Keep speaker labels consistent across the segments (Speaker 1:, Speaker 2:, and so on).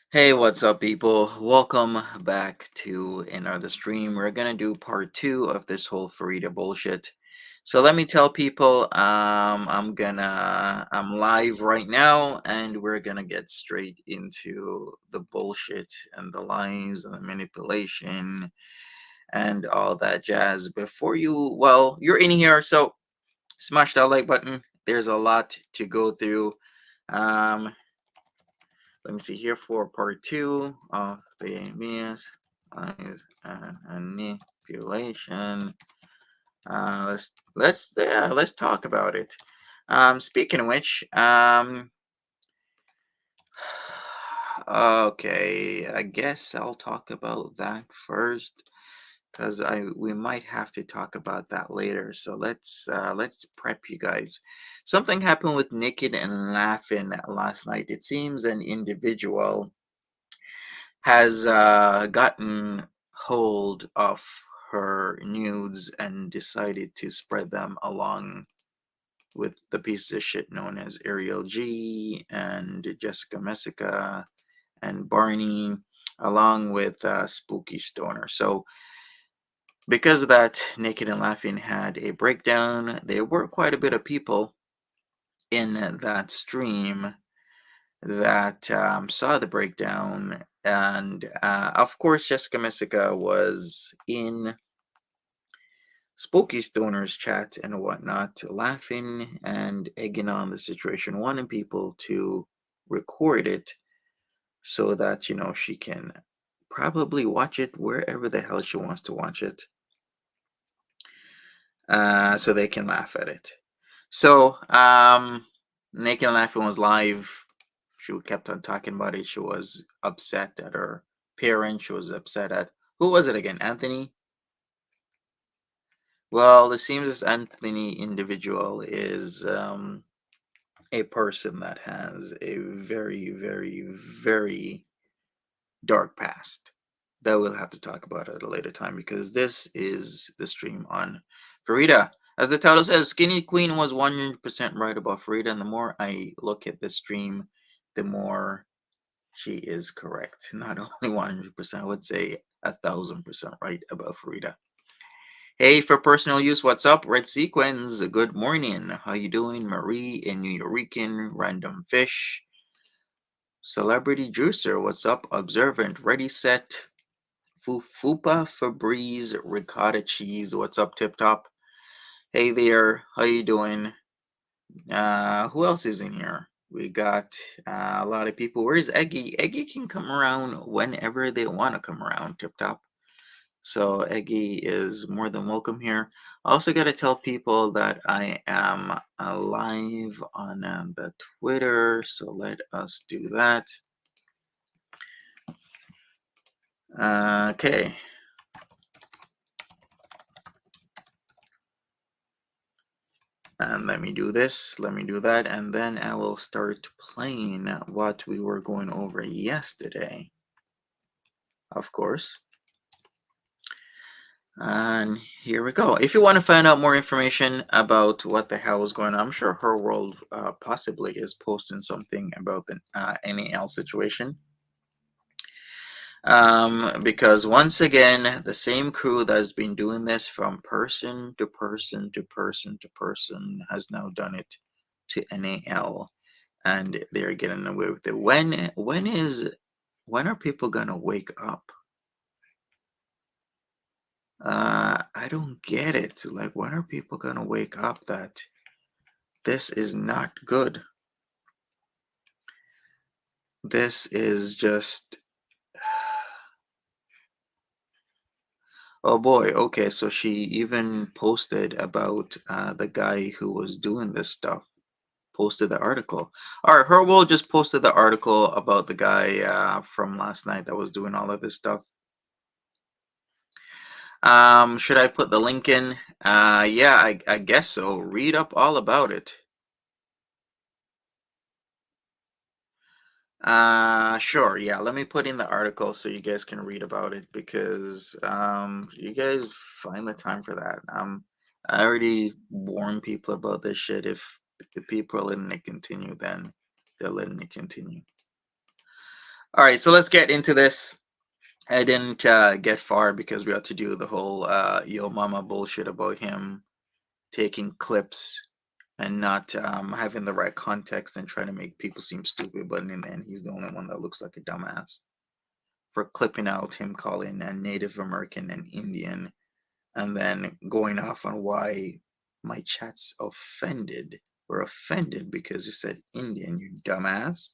Speaker 1: Hey, what's up, people? Welcome back to another stream. We're gonna do part two of this whole Farida bullshit. So let me tell people, I'm live right now, and we're gonna get straight into the bullshit and the lies and the manipulation and all that jazz. You're in here, so smash that like button. There's a lot to go through. Um, Let me see here for part two of the means and manipulation. Let's talk about it. Speaking of which, okay, I guess I'll talk about that first because I we might have to talk about that later. So let's prep you guys. Something happened with Naked and Laughing last night. It seems an individual has gotten hold of her nudes and decided to spread them along with the piece of shit known as Ariel G and Jessica Messica and Barney, along with Spooky Stoner. So, because of that, Naked and Laughing had a breakdown. There were quite a bit of people in that stream that saw the breakdown. And of course, Jessica Messica was in Spooky Stoner's chat and whatnot, laughing and egging on the situation, wanting people to record it so that, she can probably watch it wherever the hell she wants to watch it. so they can laugh at it. So, Naked and Laughing was live. She kept on talking about it. She was upset at her parents. She was upset at, who was it again? Anthony? Well, it seems this Anthony individual is a person that has a very, very, very dark past that we'll have to talk about at a later time, because this is the stream on Farida. As the title says, Skinny Queen was 100% right about Farida, and the more I look at this stream, the more she is correct. Not only 100%, I would say 1,000% right about Farida. Hey, for personal use, what's up? Red Sequins, good morning. How you doing? Marie in New Yorican, Random Fish. Celebrity Juicer, what's up? Observant, Ready Set. Fupa Febreze Ricotta Cheese, what's up, Tip Top? Hey there, how you doing? Who else is in here? We got a lot of people. Where's Eggy? Eggy can come around whenever they want to come around, Tip Top. So Eggy is more than welcome here. I also got to tell people that I am live on the Twitter, so let us do that. Okay. And let me do this, let me do that, and then I will start playing what we were going over yesterday, of course. And here we go. If you want to find out more information about what the hell is going on, I'm sure Her World possibly is posting something about the NAL situation. Because once again, the same crew that has been doing this from person to person to person to person has now done it to NAL, and they're getting away with it. When are people gonna wake up? I don't get it. Like, when are people gonna wake up that this is not good? This is just. Oh boy, okay, so she even posted about the guy who was doing this stuff. Posted the article. All right, Herwell just posted the article about the guy from last night that was doing all of this stuff. Should I put the link in? Yeah, I guess so. Read up all about it. Sure, yeah, let me put in the article so you guys can read about it, because you guys find the time for that. I already warned people about this shit. If the people are letting it continue, then they're letting it continue. All right, so let's get into this. I didn't get far because we had to do the whole yo mama bullshit about him taking clips and not having the right context and trying to make people seem stupid, but in the end, he's the only one that looks like a dumbass for clipping out him calling a Native American and Indian, and then going off on why my chat's offended. We're offended because you said Indian, you dumbass.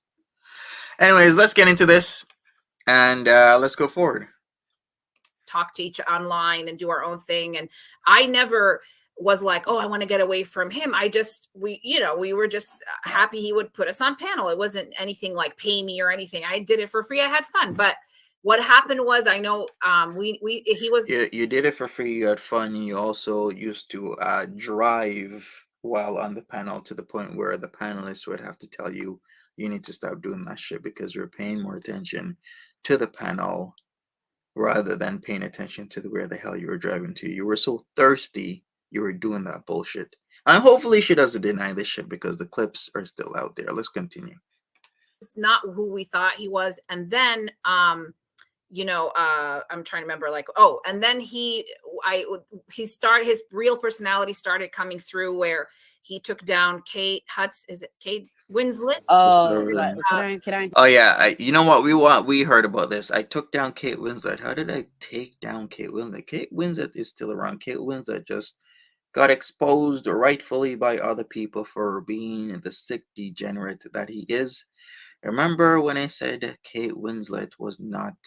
Speaker 1: Anyways, let's get into this, and let's go forward.
Speaker 2: Talk to each online and do our own thing. And I never was like, oh, I want to get away from him. We were just happy he would put us on panel. It wasn't anything like pay me or anything. I did it for free. I had fun. But what happened was, I know he was.
Speaker 1: You did it for free. You had fun. You also used to drive while on the panel, to the point where the panelists would have to tell you need to stop doing that shit because you're paying more attention to the panel rather than paying attention to where the hell you were driving to. You were so thirsty, you were doing that bullshit. And hopefully she doesn't deny this shit, because the clips are still out there. Let's continue.
Speaker 2: It's not who we thought he was. And then I'm trying to remember, and then his real personality started coming through, where he took down Kate Winslet.
Speaker 3: Oh, can I?
Speaker 1: Oh yeah, you know what we heard about this. I took down Kate Winslet. How did I take down Kate Winslet? Kate Winslet is still around. Kate Winslet just got exposed rightfully by other people for being the sick degenerate that he is. Remember when I said Kate Winslet was not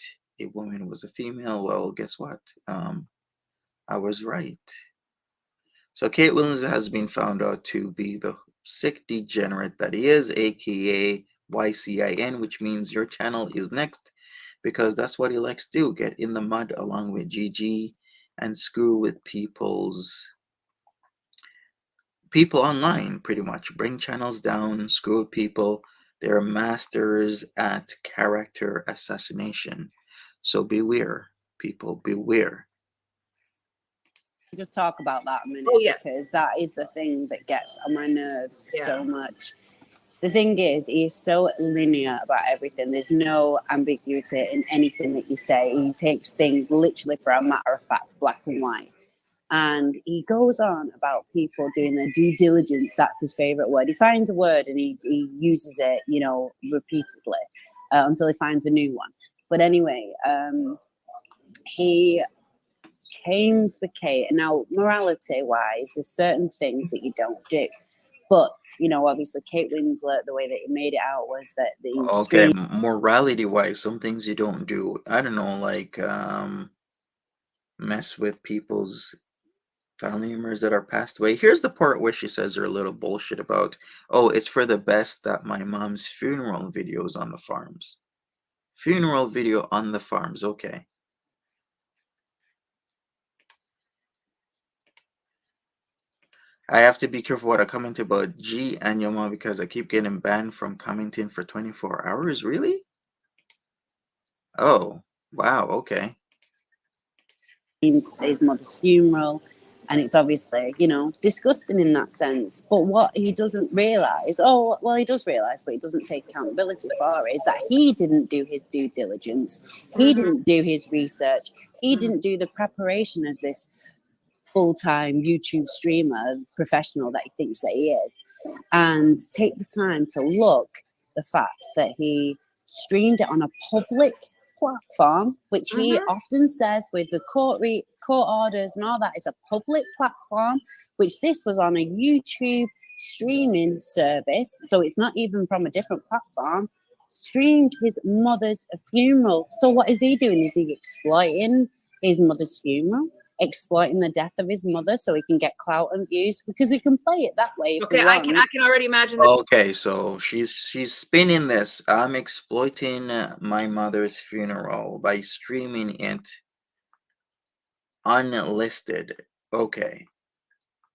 Speaker 1: a woman, was a female? Well, guess what? I was right. So Kate Williams has been found out to be the sick degenerate that he is, aka YCIN, which means your channel is next, because that's what he likes to do, get in the mud along with GG and screw with people online, pretty much. Bring channels down, screw with people. They're masters at character assassination. So beware, people, beware.
Speaker 3: Just talk about that a minute,
Speaker 2: Oh, yes.
Speaker 3: because that is the thing that gets on my nerves
Speaker 2: Yeah.
Speaker 3: so much. The thing is, he's so linear about everything. There's no ambiguity in anything that you say. He takes things literally for a matter of fact, black and white. And he goes on about people doing their due diligence. That's his favorite word. He finds a word and he uses it, you know, repeatedly until he finds a new one. But anyway, he came for Kate. Now, morality wise, there's certain things that you don't do. But, you know, obviously Kate Winslet, the way that he made it out was that the
Speaker 1: Okay, morality wise, some things you don't do. I don't know, like mess with people's family members that are passed away. Here's the part where she says they're a little bullshit about, oh, it's for the best that my mom's funeral video is on the farms. Funeral video on the farms, okay. I have to be careful what I comment about G and your mom because I keep getting banned from commenting for 24 hours. Really? Oh, wow, okay.
Speaker 3: his mother's funeral, and it's obviously, you know, disgusting in that sense. But what he doesn't realize, oh well, he does realize, but he doesn't take accountability for it, is that he didn't do his due diligence, he didn't do his research, he didn't do the preparation as this full-time YouTube streamer professional that he thinks that he is, and take the time to look the fact that he streamed it on a public platform, which he often says with the court orders and all that is a public platform, which this was on a YouTube streaming service, so it's not even from a different platform. Streamed his mother's funeral. So what is he doing? Is he exploiting his mother's funeral? Exploiting the death of his mother so he can get clout and views? Because we can play it that way.
Speaker 2: Okay, I can already imagine that.
Speaker 1: Okay, so she's spinning this. I'm exploiting my mother's funeral by streaming it unlisted. Okay,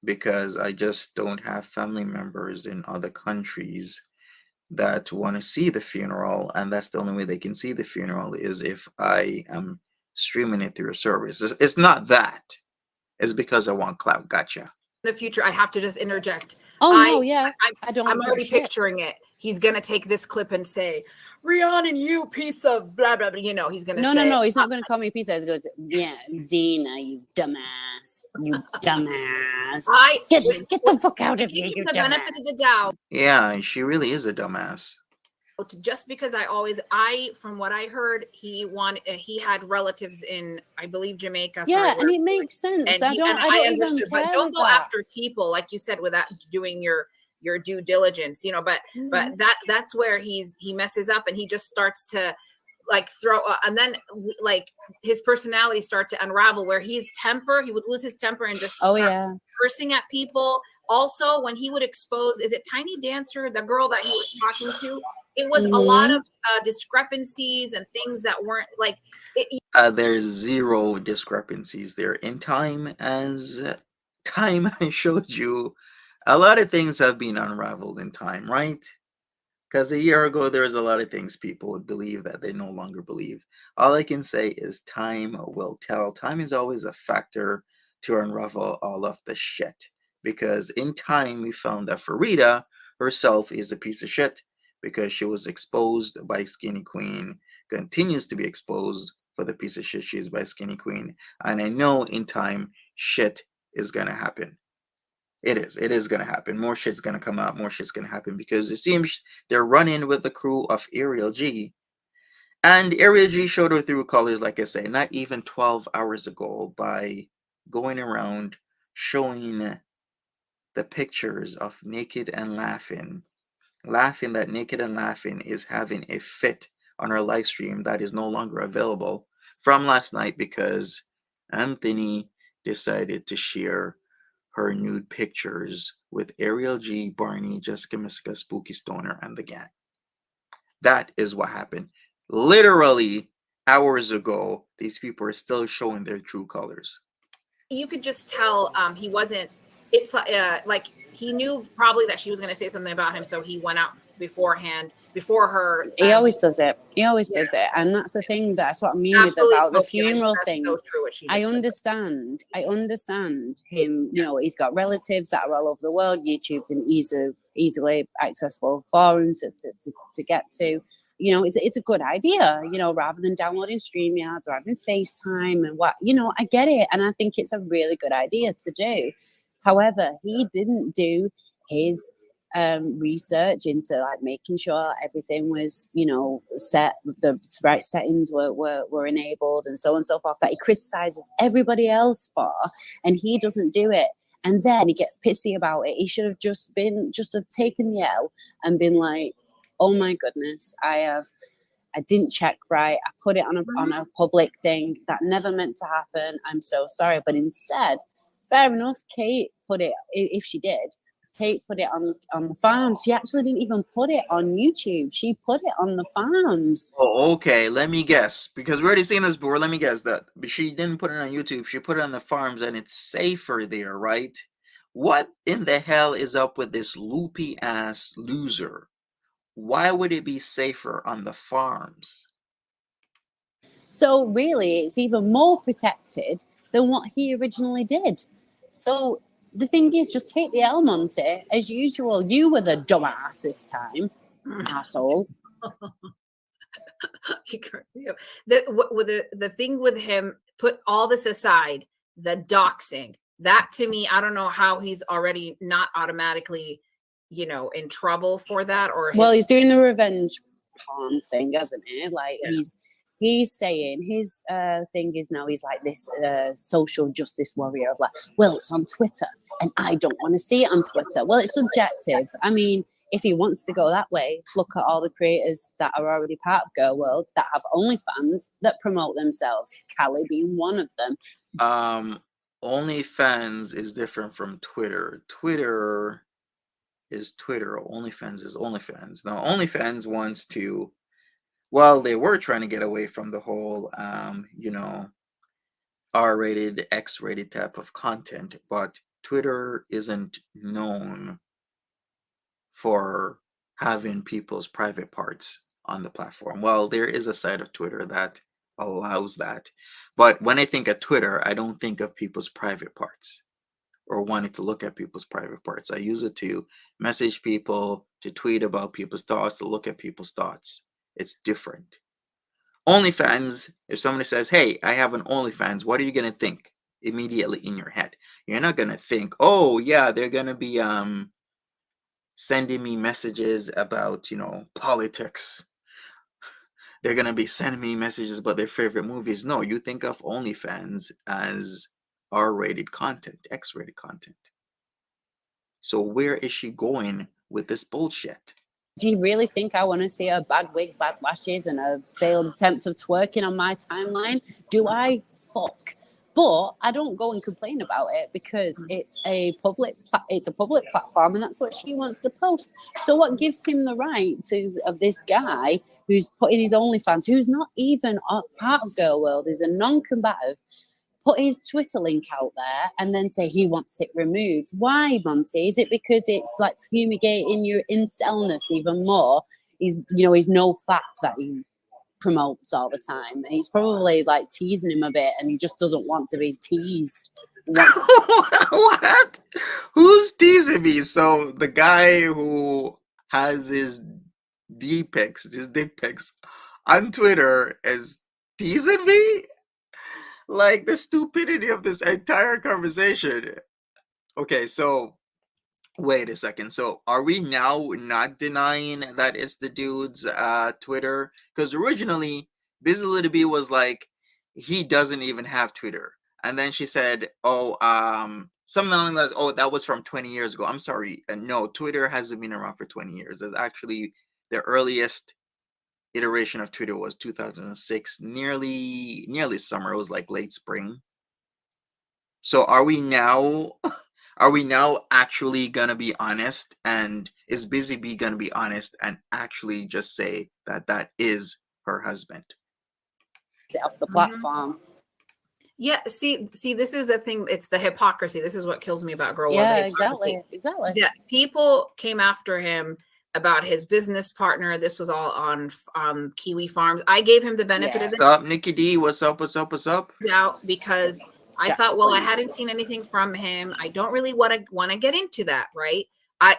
Speaker 1: because I just don't have family members in other countries that want to see the funeral, and that's the only way they can see the funeral is if I am streaming it through a service. It's not that. It's because I want clout. Gotcha.
Speaker 2: In the future, I have to just interject.
Speaker 3: No, yeah.
Speaker 2: I'm already picturing it. He's gonna take this clip and say, "Rihanna, you piece of blah blah blah." You know, he's gonna say,
Speaker 3: no. He's not gonna call me a piece of. He's going to, yeah, Zena, you dumbass, you dumbass. Get the fuck out of here, you
Speaker 2: the
Speaker 3: dumbass.
Speaker 2: benefit of the doubt.
Speaker 1: Yeah, she really is a dumbass.
Speaker 2: Just because from what I heard, he had relatives in, I believe, Jamaica.
Speaker 3: Yeah, and it makes sense. I don't understand.
Speaker 2: But don't go after people, like you said, without doing your due diligence, you know. But that's where he messes up, and he just starts to like throw, and then like his personality start to unravel. Where he would lose his temper and just cursing at people. Also, when he would expose, is it Tiny Dancer, the girl that he was talking to? It was a lot of discrepancies and things that weren't like.
Speaker 1: There's zero discrepancies there. In time, as time I showed you, a lot of things have been unraveled in time, right? Because a year ago, there was a lot of things people would believe that they no longer believe. All I can say is time will tell. Time is always a factor to unravel all of the shit. Because in time, we found that Farida herself is a piece of shit because she was exposed by Skinny Queen, continues to be exposed for the piece of shit she is by Skinny Queen. And I know in time, shit is going to happen. It is going to happen. More shit's going to come out. More shit's going to happen because it seems they're running with the crew of Ariel G. And Ariel G showed her through colors, like I say, not even 12 hours ago by going around showing the pictures of Naked and Laughing that Naked and Laughing is having a fit on her live stream that is no longer available from last night because Anthony decided to share her nude pictures with Ariel G, Barney, Jessica Messica, Spooky Stoner, and the gang. That is what happened. Literally hours ago, these people are still showing their true colors.
Speaker 2: You could just tell he wasn't. It's like he knew probably that she was going to say something about him, so he went out beforehand before her.
Speaker 3: He always does it. He always
Speaker 2: Yeah.
Speaker 3: does it, and that's the thing. That's what I mean with
Speaker 2: Absolutely,
Speaker 3: about the
Speaker 2: Tokyo,
Speaker 3: funeral
Speaker 2: that's
Speaker 3: thing.
Speaker 2: so true what she just
Speaker 3: I
Speaker 2: said.
Speaker 3: understand. I understand him. You know, he's got relatives that are all over the world. YouTube's an easily accessible forum to get to. You know, it's a good idea. You know, rather than downloading StreamYards or having FaceTime and what. You know, I get it, and I think it's a really good idea to do. However, he didn't do his research into like making sure everything was, you know, set, the right settings were enabled, and so on and so forth, that he criticizes everybody else for, and he doesn't do it. And then he gets pissy about it. He should have just have taken the L and been like, oh my goodness, I didn't check right. I put it on a public thing that never meant to happen. I'm so sorry. But instead, fair enough, Kate put it, if she did, Kate put it on the farms. She actually didn't even put it on YouTube. She put it on the farms.
Speaker 1: Oh, okay. Let me guess. Because we already seen this before. Let me guess that. But she didn't put it on YouTube. She put it on the farms, and it's safer there, right? What in the hell is up with this loopy ass loser? Why would it be safer on the farms?
Speaker 3: So really, it's even more protected than what he originally did. So the thing is, just take the L, Monty. As usual, you were the dumbass this time, asshole.
Speaker 2: The thing with him, put all this aside, the doxing, that to me, I don't know how he's already not automatically, you know, in trouble for that. Or
Speaker 3: well, he's doing the revenge porn thing, hasn't he? Like
Speaker 2: Yeah.
Speaker 3: he's saying his thing is now he's like this social justice warrior of like, well, it's on Twitter and I don't want to see it on Twitter. Well, it's subjective. I mean, if he wants to go that way, look at all the creators that are already part of Girl World that have OnlyFans that promote themselves, Callie being one of them.
Speaker 1: OnlyFans is different from Twitter. Twitter is Twitter. OnlyFans is OnlyFans. Now, OnlyFans wants to, well, they were trying to get away from the whole, you know, R-rated, X-rated type of content, but Twitter isn't known for having people's private parts on the platform. Well, there is a side of Twitter that allows that. But when I think of Twitter, I don't think of people's private parts or wanting to look at people's private parts. I use it to message people, to tweet about people's thoughts, to look at people's thoughts. It's different. OnlyFans, if somebody says, hey, I have an OnlyFans, what are you going to think immediately in your head? You're not going to think, oh, yeah, they're going to be sending me messages about, you know, politics. They're going to be sending me messages about their favorite movies. No, you think of OnlyFans as R-rated content, X-rated content. So where is she going with this bullshit?
Speaker 3: Do you really think I want to see a bad wig, bad lashes, and a failed attempt of twerking on my timeline? Do I? Fuck. But I don't go and complain about it because it's a public platform, and that's what she wants to post. So what gives him the right of this guy who's putting his OnlyFans, who's not even part of Girl World, is a non-combative, put his Twitter link out there and then say he wants it removed? Why, Monty? Is it because it's like fumigating your incelness even more? He's no fap that he promotes all the time. And he's probably like teasing him a bit and he just doesn't want to be teased.
Speaker 1: What? Who's teasing me? So the guy who has his dick pics on Twitter is teasing me? Like the stupidity of this entire conversation. Okay, so wait a second. So are we now not denying that it's the dude's Twitter? Because originally Busy Little B was like, he doesn't even have Twitter. And then she said, oh, something along those, oh, that was from 20 years ago. I'm sorry. No, Twitter hasn't been around for 20 years. It's actually the earliest iteration of Twitter was 2006, nearly summer. It was like late spring. So are we now Are we now actually gonna be honest? And is Busy Bee gonna be honest and actually just say that that is her husband?
Speaker 3: It off the
Speaker 2: Mhm.
Speaker 3: platform.
Speaker 2: Yeah, see, this is a thing. It's the hypocrisy. This is what kills me about Girl Love. The
Speaker 3: Yeah,
Speaker 2: hypocrisy.
Speaker 3: exactly.
Speaker 2: Yeah, people came after him about his business partner. This was all on Kiwi Farms. I gave him the benefit
Speaker 3: Yeah.
Speaker 2: of the
Speaker 1: What's up, Nikki D? What's up? What's up? What's up?
Speaker 2: doubt because I thought, well, I
Speaker 3: Jackson.
Speaker 2: hadn't seen anything from him. I don't really want to get into that, right? I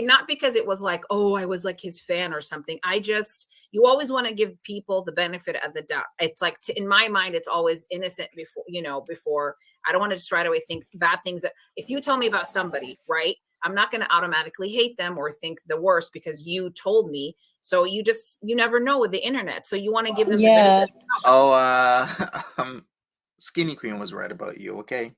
Speaker 2: not because it was like, oh, I was like his fan or something. I just you always want to give people the benefit of the doubt. It's like in my mind, it's always innocent before I don't want to just right away think bad things. That if you tell me about somebody, right, I'm not going to automatically hate them or think the worst because you told me. So you never know with the internet. So you want to give them the benefit
Speaker 3: Yeah.
Speaker 2: of the doubt.
Speaker 1: Oh, Skinny Queen was right about you. Okay.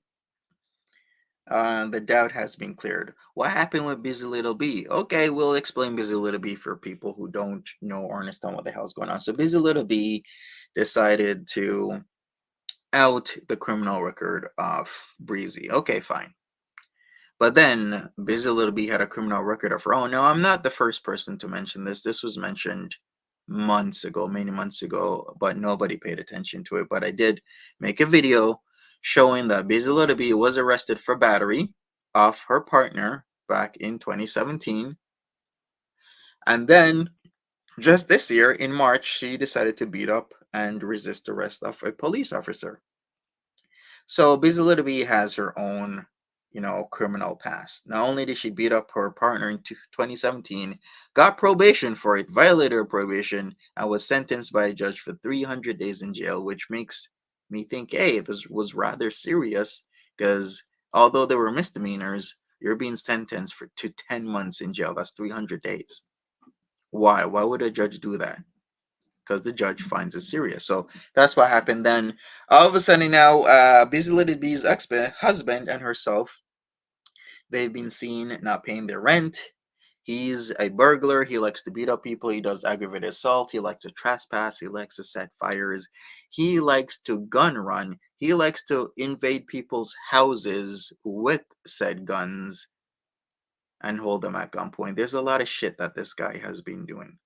Speaker 1: The doubt has been cleared. What happened with Busy Little Bee? Okay, we'll explain Busy Little Bee for people who don't know or understand what the hell's going on. So Busy Little Bee decided to out the criminal record of Breezy. Okay, fine. But then Busy Little Bee had a criminal record of her own. Now, I'm not the first person to mention this. This was mentioned months ago, many months ago, but nobody paid attention to it. But I did make a video showing that Busy Little Bee was arrested for battery of her partner back in 2017. And then just this year, in March, she decided to beat up and resist arrest of a police officer. So Busy Little Bee has her own, criminal past. Not only did she beat up her partner in 2017, got probation for it, violated her probation, and was sentenced by a judge for 300 days in jail, which makes me think, hey, this was rather serious because although there were misdemeanors, you're being sentenced to 10 months in jail. That's 300 days. Why? Why would a judge do that? Because the judge finds it serious. So that's what happened. Then all of a sudden now, Busy Little Bee's husband and herself, they've been seen not paying their rent. He's a burglar. He likes to beat up people. He does aggravated assault. He likes to trespass. He likes to set fires. He likes to gun run. He likes to invade people's houses with said guns and hold them at gunpoint. There's a lot of shit that this guy has been doing.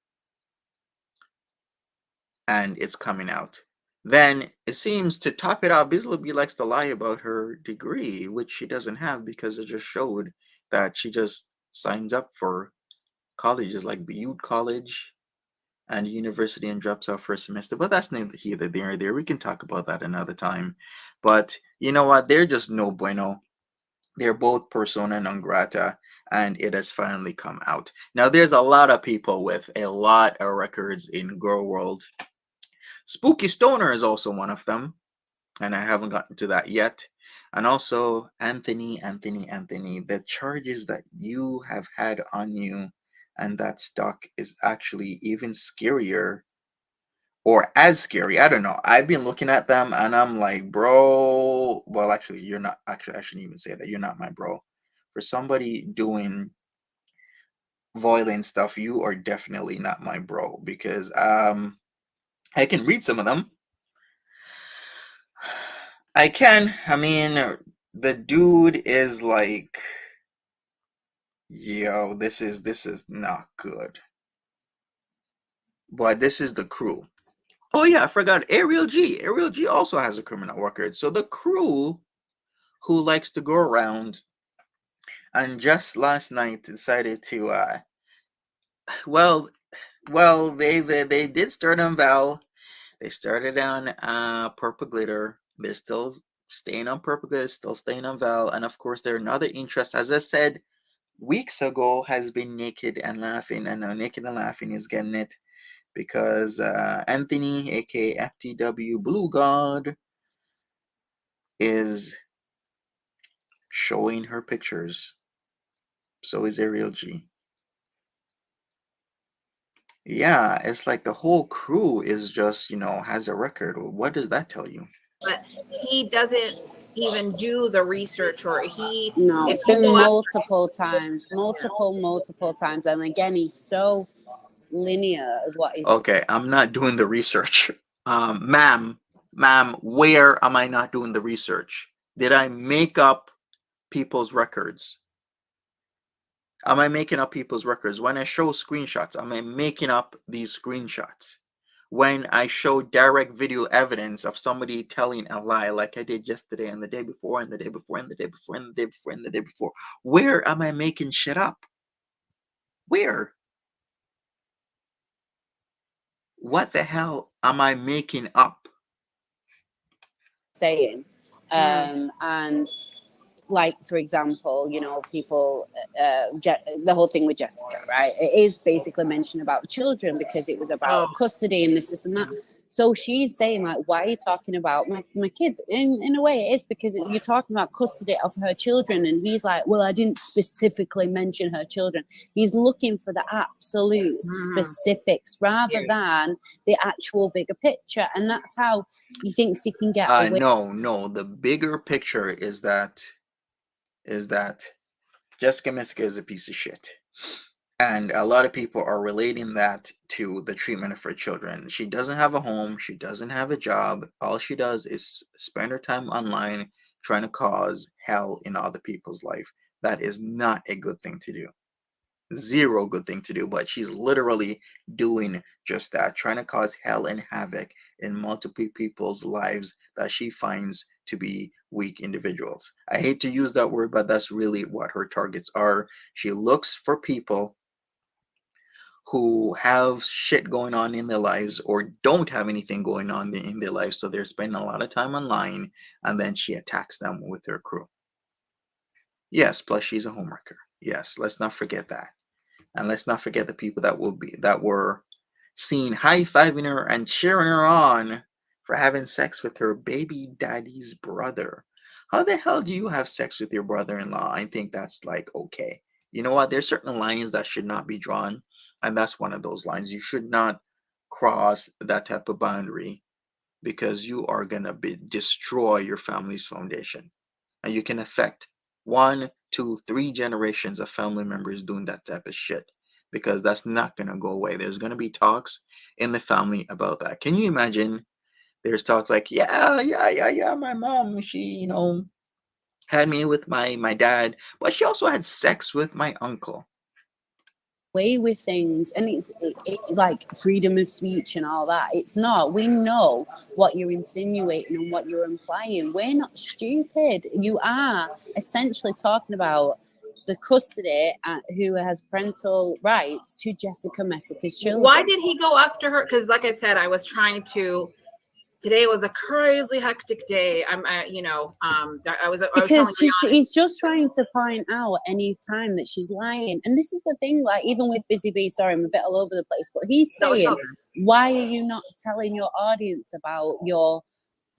Speaker 1: And it's coming out. Then it seems to top it off, Bisleby likes to lie about her degree, which she doesn't have because it just showed that she just signs up for colleges like Butte College and university and drops out first semester. But that's neither here nor there. We can talk about that another time. But you know what? They're just no bueno. They're both persona non grata, and it has finally come out. Now, there's a lot of people with a lot of records in girl world. Spooky Stoner is also one of them, and I haven't gotten to that yet. And also, Anthony, the charges that you have had on you and that stuck is actually even scarier or as scary. I don't know. I've been looking at them and I'm like, bro. Well, actually, you're not. Actually, I shouldn't even say that. You're not my bro. For somebody doing violent stuff, you are definitely not my bro because I can read some of them. I can. I mean, the dude is like, yo, this is not good. But this is the crew. Oh yeah, I forgot Ariel G. Ariel G also has a criminal record. So the crew who likes to go around and just last night decided to well they did start on Val. They started on Purple Glitter. They're still staying on Purple Glitter, still staying on Val, and of course their another interest, as I said weeks ago, has been Naked and Laughing, and now Naked and Laughing is getting it because Anthony, aka FTW Blue God, is showing her pictures. So is Ariel G. Yeah, it's like the whole crew is just, has a record. What does that tell you?
Speaker 2: But he doesn't even do the research or
Speaker 3: No,
Speaker 2: if
Speaker 3: it's
Speaker 2: you
Speaker 3: been
Speaker 2: go after
Speaker 3: multiple times. And again, he's so linear of what he's.
Speaker 1: Okay, I'm not doing the research. Ma'am, where am I not doing the research? Did I make up people's records? Am I making up people's records? When I show screenshots, am I making up these screenshots? When I show direct video evidence of somebody telling a lie like I did yesterday and the day before and the day before and the day before and the day before and the day before, where am I making shit up? Where? What the hell am I making up?
Speaker 3: saying.
Speaker 2: Mm.
Speaker 3: And like, for example, you know, people, the whole thing with Jessica, right? It is basically mentioned about children because it was about
Speaker 2: Oh,
Speaker 3: custody and this and that. So she's saying, like, why are you talking about my kids? In a way, it is because you're talking about custody of her children. And he's like, well, I didn't specifically mention her children. He's looking for the absolute specifics rather than the actual bigger picture. And that's how he thinks he can get away.
Speaker 1: No. The bigger picture is that Jessica Messica is a piece of shit. And a lot of people are relating that to the treatment of her children. She doesn't have a home. She doesn't have a job. All she does is spend her time online trying to cause hell in other people's life. That is not a good thing to do. Zero good thing to do, but she's literally doing just that, trying to cause hell and havoc in multiple people's lives that she finds to be weak individuals. I hate to use that word, but that's really what her targets are. She looks for people who have shit going on in their lives or don't have anything going on in their lives, so they're spending a lot of time online, and then she attacks them with her crew. Yes, plus she's a homewrecker. Yes, let's not forget that. And let's not forget the people that were seen high-fiving her and cheering her on for having sex with her baby daddy's brother. How the hell do you have sex with your brother-in-law? I think that's like okay. You know what? There's certain lines that should not be drawn, and that's one of those lines. You should not cross that type of boundary because you are gonna destroy your family's foundation, and you can affect one, two, three generations of family members doing that type of shit because that's not gonna go away. There's gonna be talks in the family about that. Can you imagine? There's talks like, yeah. My mom, she, had me with my dad, but she also had sex with my uncle.
Speaker 3: Way with things, and it's like freedom of speech and all that. It's not. We know what you're insinuating and what you're implying. We're not stupid. You are essentially talking about the custody who has parental rights to Jessica Messica's children.
Speaker 2: why did he go after her? Because, like I said, I was trying to. Today was a crazy hectic day. I was
Speaker 3: Because
Speaker 2: telling
Speaker 3: he's just trying to point out any time that she's lying. And this is the thing, like, even with Busy Bee, sorry, I'm a bit all over the place, but he's saying, why are you not telling your audience about your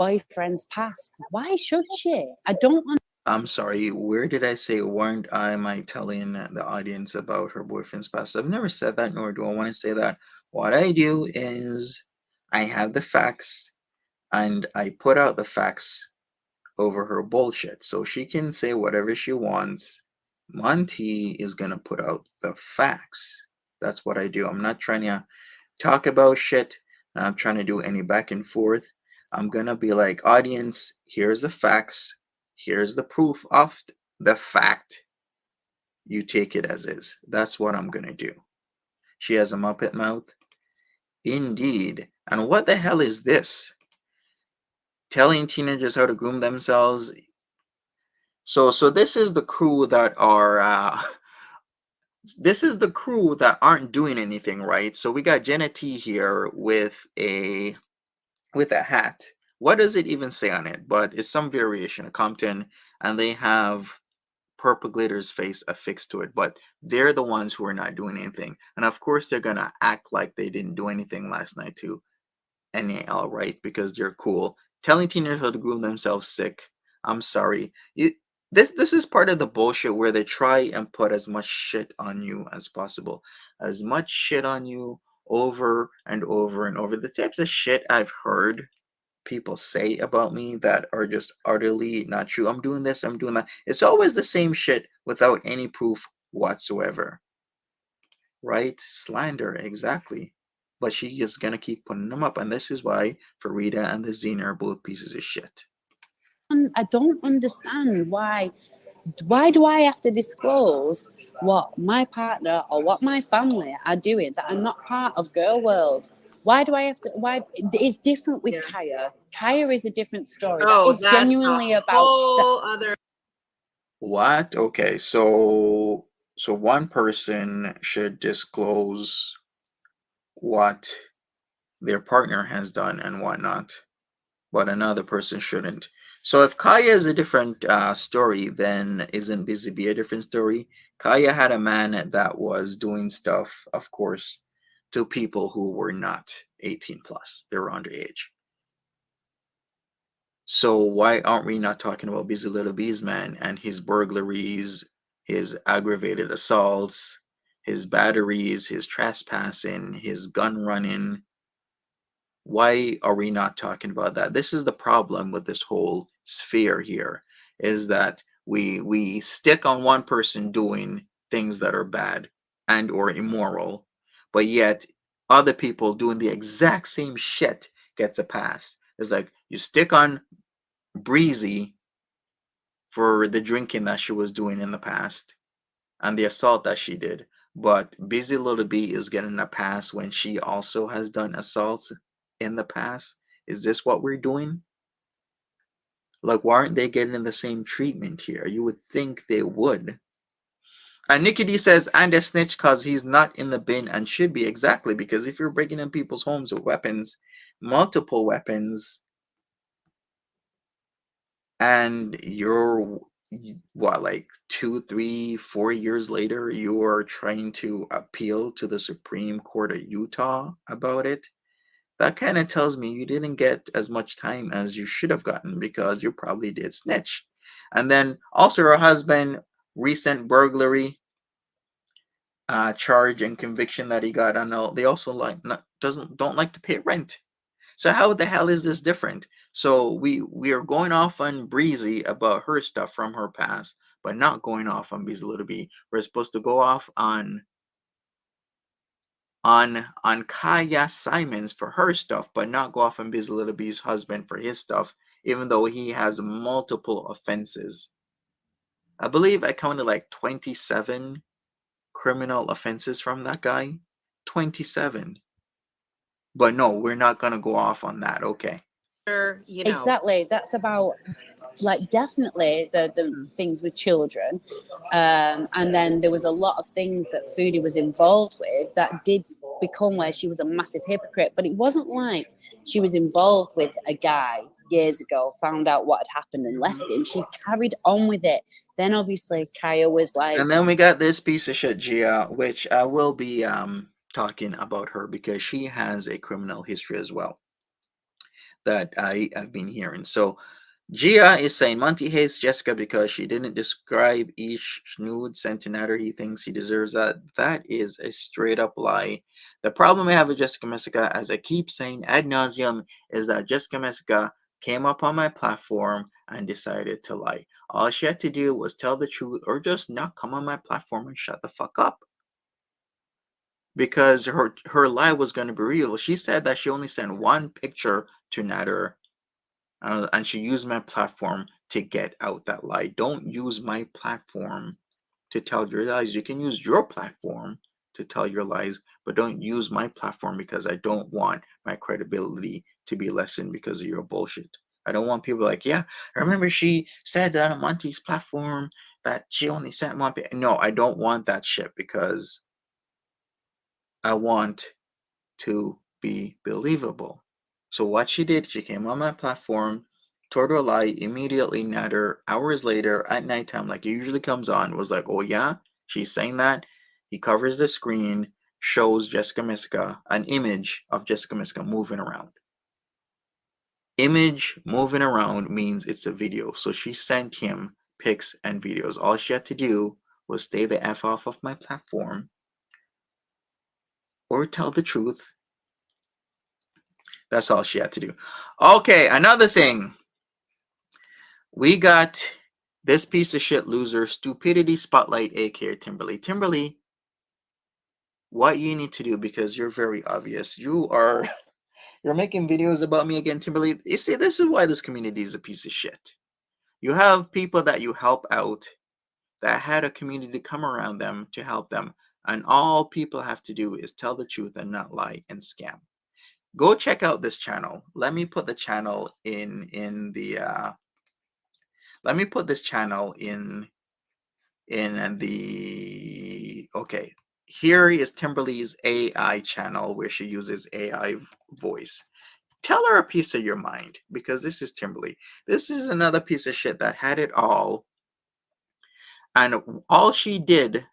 Speaker 3: boyfriend's past? Why should she? I don't understand.
Speaker 1: I'm sorry, where did I say weren't I telling the audience about her boyfriend's past? I've never said that, nor do I want to say that. What I do is I have the facts and I put out the facts over her bullshit. So she can say whatever she wants. Monty is gonna put out the facts. That's what I do. I'm not trying to talk about shit. I'm not trying to do any back and forth. I'm gonna be like, audience, here's the facts. Here's the proof of the fact. You take it as is. That's what I'm gonna do. She has a Muppet mouth. Indeed. And what the hell is this? Telling teenagers how to groom themselves. So this is the crew that are this is the crew that aren't doing anything, right? So we got Jenna T here with a hat. What does it even say on it? But it's some variation of Compton, and they have Purple Glitter's face affixed to it, but they're the ones who are not doing anything. And of course they're gonna act like they didn't do anything last night too. NAL, right? Because they're cool. Telling teenagers how to groom themselves sick. I'm sorry. This is part of the bullshit where they try and put as much shit on you as possible. As much shit on you over and over and over. The types of shit I've heard people say about me that are just utterly not true. I'm doing this, I'm doing that. It's always the same shit without any proof whatsoever. Right? Slander, exactly. But she is gonna keep putting them up, and this is why Farida and the Zine are both pieces of shit.
Speaker 3: I don't understand why Why do I have to disclose what my partner or what my family are doing that are not part of girl world? Why do I have to? Why it's different with
Speaker 2: Yeah.
Speaker 3: Kaya. Kaya is a different story. That
Speaker 2: Oh,
Speaker 3: is
Speaker 2: that's a
Speaker 3: genuinely about that.
Speaker 2: whole other.
Speaker 1: What? Okay, so one person should disclose what their partner has done and whatnot, but another person shouldn't. So if Kaya is a different story, then isn't Busy Bee a different story? Kaya had a man that was doing stuff, of course, to people who were not 18 plus. They were underage. So why aren't we not talking about Busy Little Bees man and his burglaries, his aggravated assaults, his batteries, his trespassing, his gun running? Why are we not talking about that? This is the problem with this whole sphere here, is that we stick on one person doing things that are bad and or immoral, but yet other people doing the exact same shit gets a pass. It's like you stick on Breezy for the drinking that she was doing in the past and the assault that she did. But Busy Little Bee is getting a pass when she also has done assaults in the past. Is this what we're doing? Like, why aren't they getting the same treatment here? You would think they would. And Nikki D says, and a snitch because he's not in the bin and should be. Exactly, because if you're breaking in people's homes with weapons, multiple weapons, and you're what, like 2, 3, 4 years later you're trying to appeal to the Supreme Court of Utah about it, that kind of tells me you didn't get as much time as you should have gotten because you probably did snitch. And then also her husband, recent burglary charge and conviction that he got on, they also like not, doesn't don't like to pay rent. So how the hell is this different? So we are going off on Breezy about her stuff from her past, but not going off on Breezy Little B. We're supposed to go off on Kaya Simons for her stuff, but not go off on Breezy Little B's husband for his stuff, even though he has multiple offenses. I believe I counted like 27 criminal offenses from that guy. 27. But no, we're not gonna go off on that. Okay.
Speaker 2: You know.
Speaker 3: Exactly. That's about like definitely the things with children, and then there was a lot of things that Foodie was involved with that did become where she was a massive hypocrite. But it wasn't like she was involved with a guy years ago, found out what had happened and left him. She carried on with it. Then obviously Kaya was like,
Speaker 1: And then we got this piece of shit, Gia, which I will be talking about her because she has a criminal history as well that I have been hearing. So Gia is saying Monty hates Jessica because she didn't describe each nude sent to Natter. He thinks he deserves that. That is a straight up lie. The problem I have with Jessica Messica, as I keep saying ad nauseum, is that Jessica Messica came up on my platform and decided to lie. All she had to do was tell the truth or just not come on my platform and shut the fuck up. Because her lie was going to be real. She said that she only sent one picture to Natter, and she used my platform to get out that lie. Don't use my platform to tell your lies. You can use your platform to tell your lies, but don't use my platform because I don't want my credibility to be lessened because of your bullshit. I don't want people like, yeah, I remember she said that on Monty's platform that she only sent one. No, I don't want that shit because I want to be believable. So what she did, she came on my platform, told her a lie, immediately Natter, hours later at nighttime, like it usually comes on, was like, oh yeah, she's saying that. He covers the screen, shows Jessica Messica, an image of Jessica Messica moving around. Image moving around means it's a video. So she sent him pics and videos. All she had to do was stay the F off of my platform or tell the truth. That's all she had to do. Okay, another thing. We got this piece of shit loser, Stupidity Spotlight, aka Timberly. Timberly, what you need to do, because you're very obvious. You're making videos about me again, Timberly. You see, this is why this community is a piece of shit. You have people that you help out that had a community come around them to help them. And all people have to do is tell the truth and not lie and scam. Go check out this channel. Let me put the channel in the let me put this channel in the okay. Here is Timberly's AI channel where she uses AI voice. Tell her a piece of your mind, because this is Timberly. This is another piece of shit that had it all, and all she did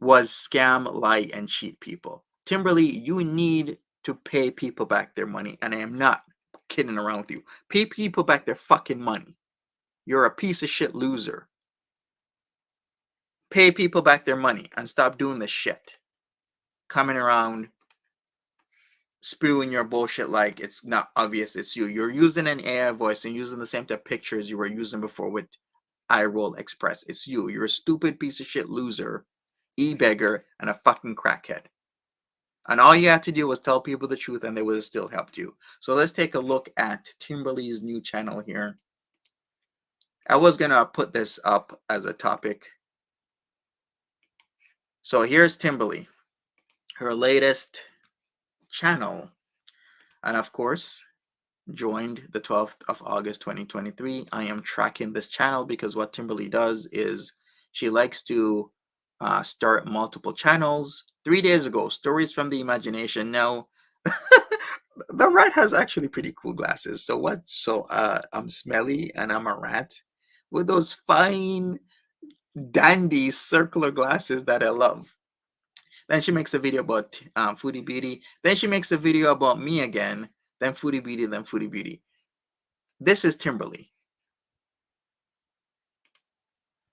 Speaker 1: was scam, lie, and cheat people. Timberly, you need to pay people back their money, and I am not kidding around with you. Pay people back their fucking money. You're a piece of shit loser. Pay people back their money and stop doing this shit. Coming around spewing your bullshit like it's not obvious it's you. You're using an AI voice and using the same type of pictures you were using before with iRoll Express. It's you. You're a stupid piece of shit loser, e-beggar, and a fucking crackhead. And all you had to do was tell people the truth and they would have still helped you. So let's take a look at Timberly's new channel here. I was going to put this up as a topic. So here's Timberly, her latest channel. And of course, joined the 12th of August 2023. I am tracking this channel because what Timberly does is she likes to start multiple channels. 3 days ago, Stories from the Imagination. Now, the rat has actually pretty cool glasses. So what? So I'm smelly and I'm a rat with those fine, dandy circular glasses that I love. Then she makes a video about Foodie Beauty. Then she makes a video about me again. Then Foodie Beauty, then Foodie Beauty. This is Timberly.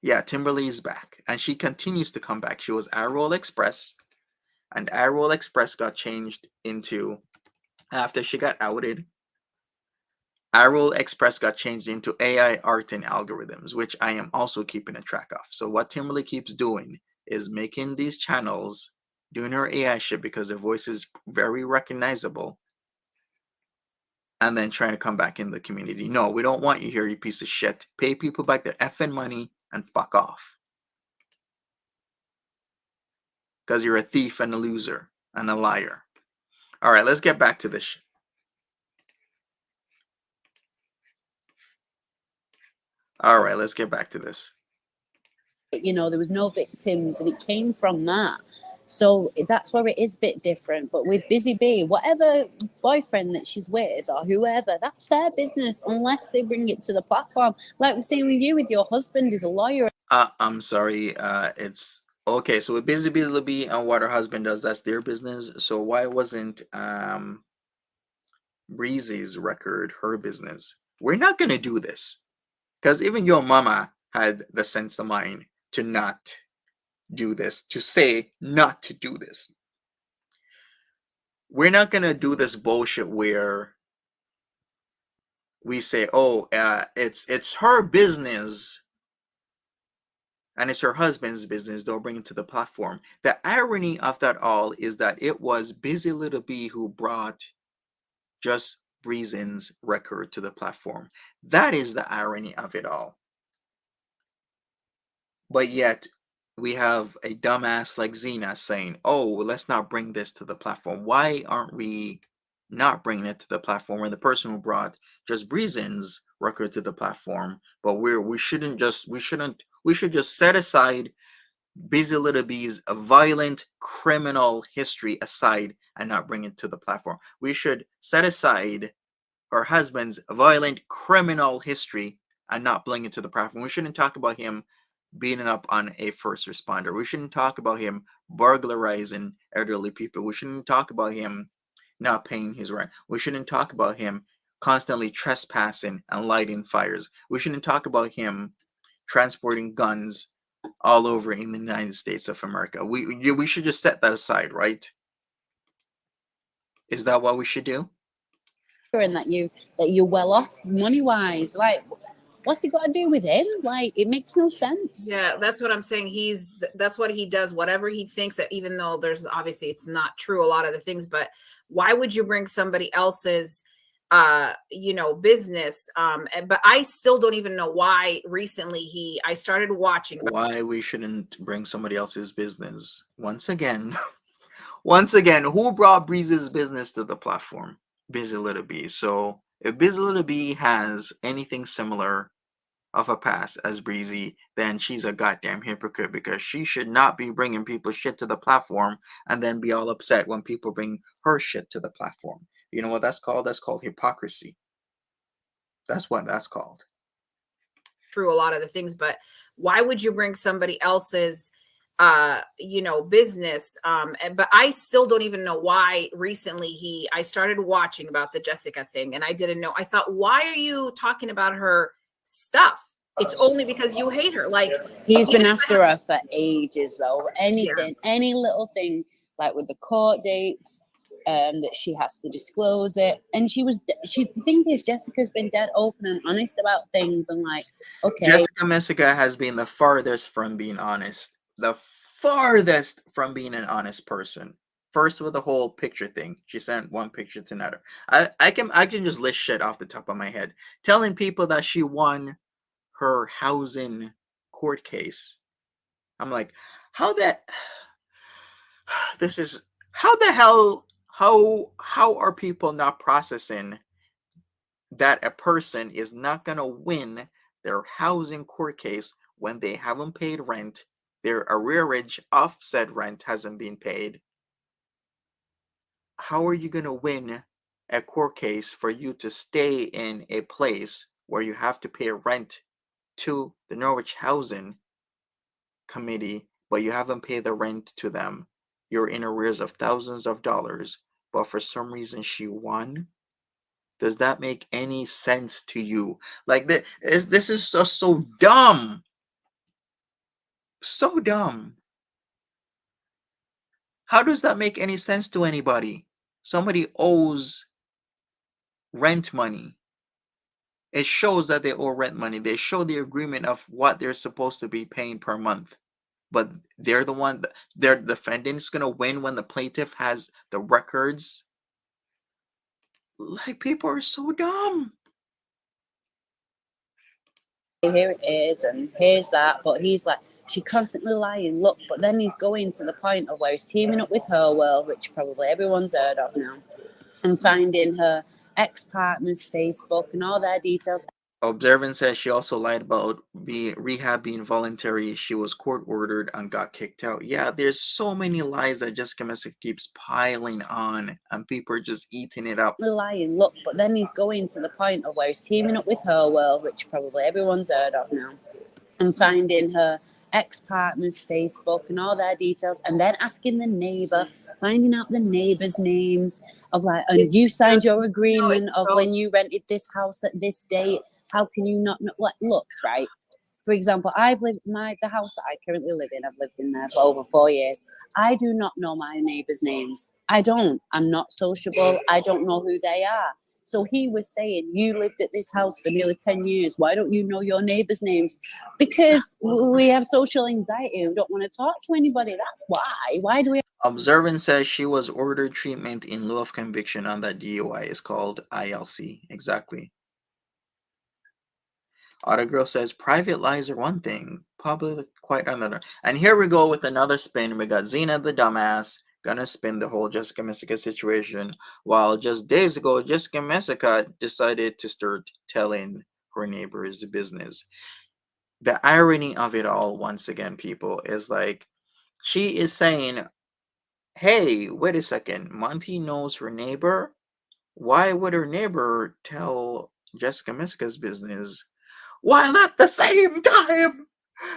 Speaker 1: Yeah, Timberly is back. And she continues to come back. She was iRoll Express. And iRoll Express got changed into, after she got outed, iRoll Express got changed into AI art and algorithms, which I am also keeping a track of. So what Timberly keeps doing is making these channels, doing her AI shit because her voice is very recognizable, and then trying to come back in the community. No, we don't want you here, you piece of shit. Pay people back their effing money and fuck off. Because you're a thief and a loser and a liar. All right, let's get back to this shit. All right, let's get back to this.
Speaker 3: You know, there was no victims, and it came from that. So that's where it is a bit different. But with Busy Bee, whatever boyfriend that she's with or whoever, that's their business unless they bring it to the platform. Like we're saying with you, with your husband is a lawyer.
Speaker 1: I'm sorry. It's okay. So with Busy Bee and what her husband does, that's their business. So why wasn't Breezy's record her business? We're not gonna do this because even your mama had the sense of mind to not do this, to say not to do this. We're not gonna do this bullshit where we say, "Oh, it's her business and it's her husband's business. Don't bring it to the platform." The irony of that all is that it was Busy Little Bee who brought Just Reason's record to the platform. That is the irony of it all. But yet, we have a dumbass like Xena saying, "Oh, let's not bring this to the platform." Why aren't we not bringing it to the platform? We're the person who brought Just Reason's record to the platform, but we should just set aside Busy Little Bee's violent criminal history aside and not bring it to the platform. We should set aside her husband's violent criminal history and not bring it to the platform. We shouldn't talk about him beating up on a first responder. We shouldn't talk about him burglarizing elderly people. We shouldn't talk about him not paying his rent. We shouldn't talk about him constantly trespassing and lighting fires. We shouldn't talk about him transporting guns all over in the United States of America. We should just set that aside, right? Is that what we should do?
Speaker 3: And that you're well off money wise. Like, what's it got to do with him? Like, it makes no sense.
Speaker 2: Yeah, that's what I'm saying. That's what he does. Whatever he thinks, that even though there's obviously it's not true, a lot of the things, but why would you bring somebody else's business. But I still don't even know why recently I started watching about.
Speaker 1: Why we shouldn't bring somebody else's business. Once again, once again, who brought Breeze's business to the platform? Busy Little Bee. So if Busy Little Bee has anything similar of a past as Breezy, then she's a goddamn hypocrite, because she should not be bringing people's shit to the platform and then be all upset when people bring her shit to the platform. You know what that's called? That's called hypocrisy. That's what that's called.
Speaker 2: Through a lot of the things, but why would you bring somebody else's business? But I still don't even know why recently I started watching about the Jessica thing, and I didn't know. I thought, why are you talking about her stuff? It's only because you hate her. Like,
Speaker 3: he's been after her for ages, though. Anything,
Speaker 2: Yeah.
Speaker 3: any little thing, like with the court dates, that she has to disclose it. And the thing is, Jessica's been dead open and honest about things. And like, okay,
Speaker 1: Jessica Messica has been the farthest from being honest. The farthest from being an honest person. First with the whole picture thing. She sent one picture to another. I can just list shit off the top of my head. Telling people that she won her housing court case. I'm like, how that this is how the hell how are people not processing that a person is not going to win their housing court case when they haven't paid rent, their arrearage of said rent hasn't been paid? How are you going to win a court case for you to stay in a place where you have to pay rent to the Norwich Housing Committee, but you haven't paid the rent to them? You're in arrears of thousands of dollars, but for some reason she won? Does that make any sense to you? Like, this is just so dumb. So dumb. How does that make any sense to anybody? Somebody owes rent money. It shows that they owe rent money. They show the agreement of what they're supposed to be paying per month. But they're the one, their defendant is going to win when the plaintiff has the records. Like, people are so dumb.
Speaker 3: here it is, and here's that. But he's like, she constantly lying. Look, but then he's going to the point of where he's teaming up with Her World, which probably everyone's heard of now, and finding her ex-partner's Facebook and all their details.
Speaker 1: Observant says she also lied about rehab being voluntary. She was court ordered and got kicked out. Yeah, there's so many lies that Jessica Messick keeps piling on, and people are just eating it up.
Speaker 3: Lying, look, but then he's going to the point of where he's teaming up with Her World, which probably everyone's heard of now, and finding her ex-partner's Facebook and all their details, and then asking the neighbor, finding out the neighbors' names of like, and you signed your agreement of when you rented this house at this date. How can you not know? Like, look, right? For example, I've lived the house that I currently live in. I've lived in there for over 4 years. I do not know my neighbors' names. I don't. I'm not sociable. I don't know who they are. So he was saying, you lived at this house for nearly 10 years. Why don't you know your neighbors' names? Because we have social anxiety and we don't want to talk to anybody. That's why. Why do we?
Speaker 1: Observant says she was ordered treatment in lieu of conviction on that DUI. Is called ILC. Exactly. Autogirl says private lies are one thing, public quite another. And here we go with another spin. We got Xena the dumbass gonna spin the whole Jessica Messica situation, while just days ago Jessica Messica decided to start telling her neighbors business. The irony of it all, once again, people, is like she is saying, hey, wait a second, Monty knows her neighbor. Why would her neighbor tell Jessica Messica's business? While at the same time,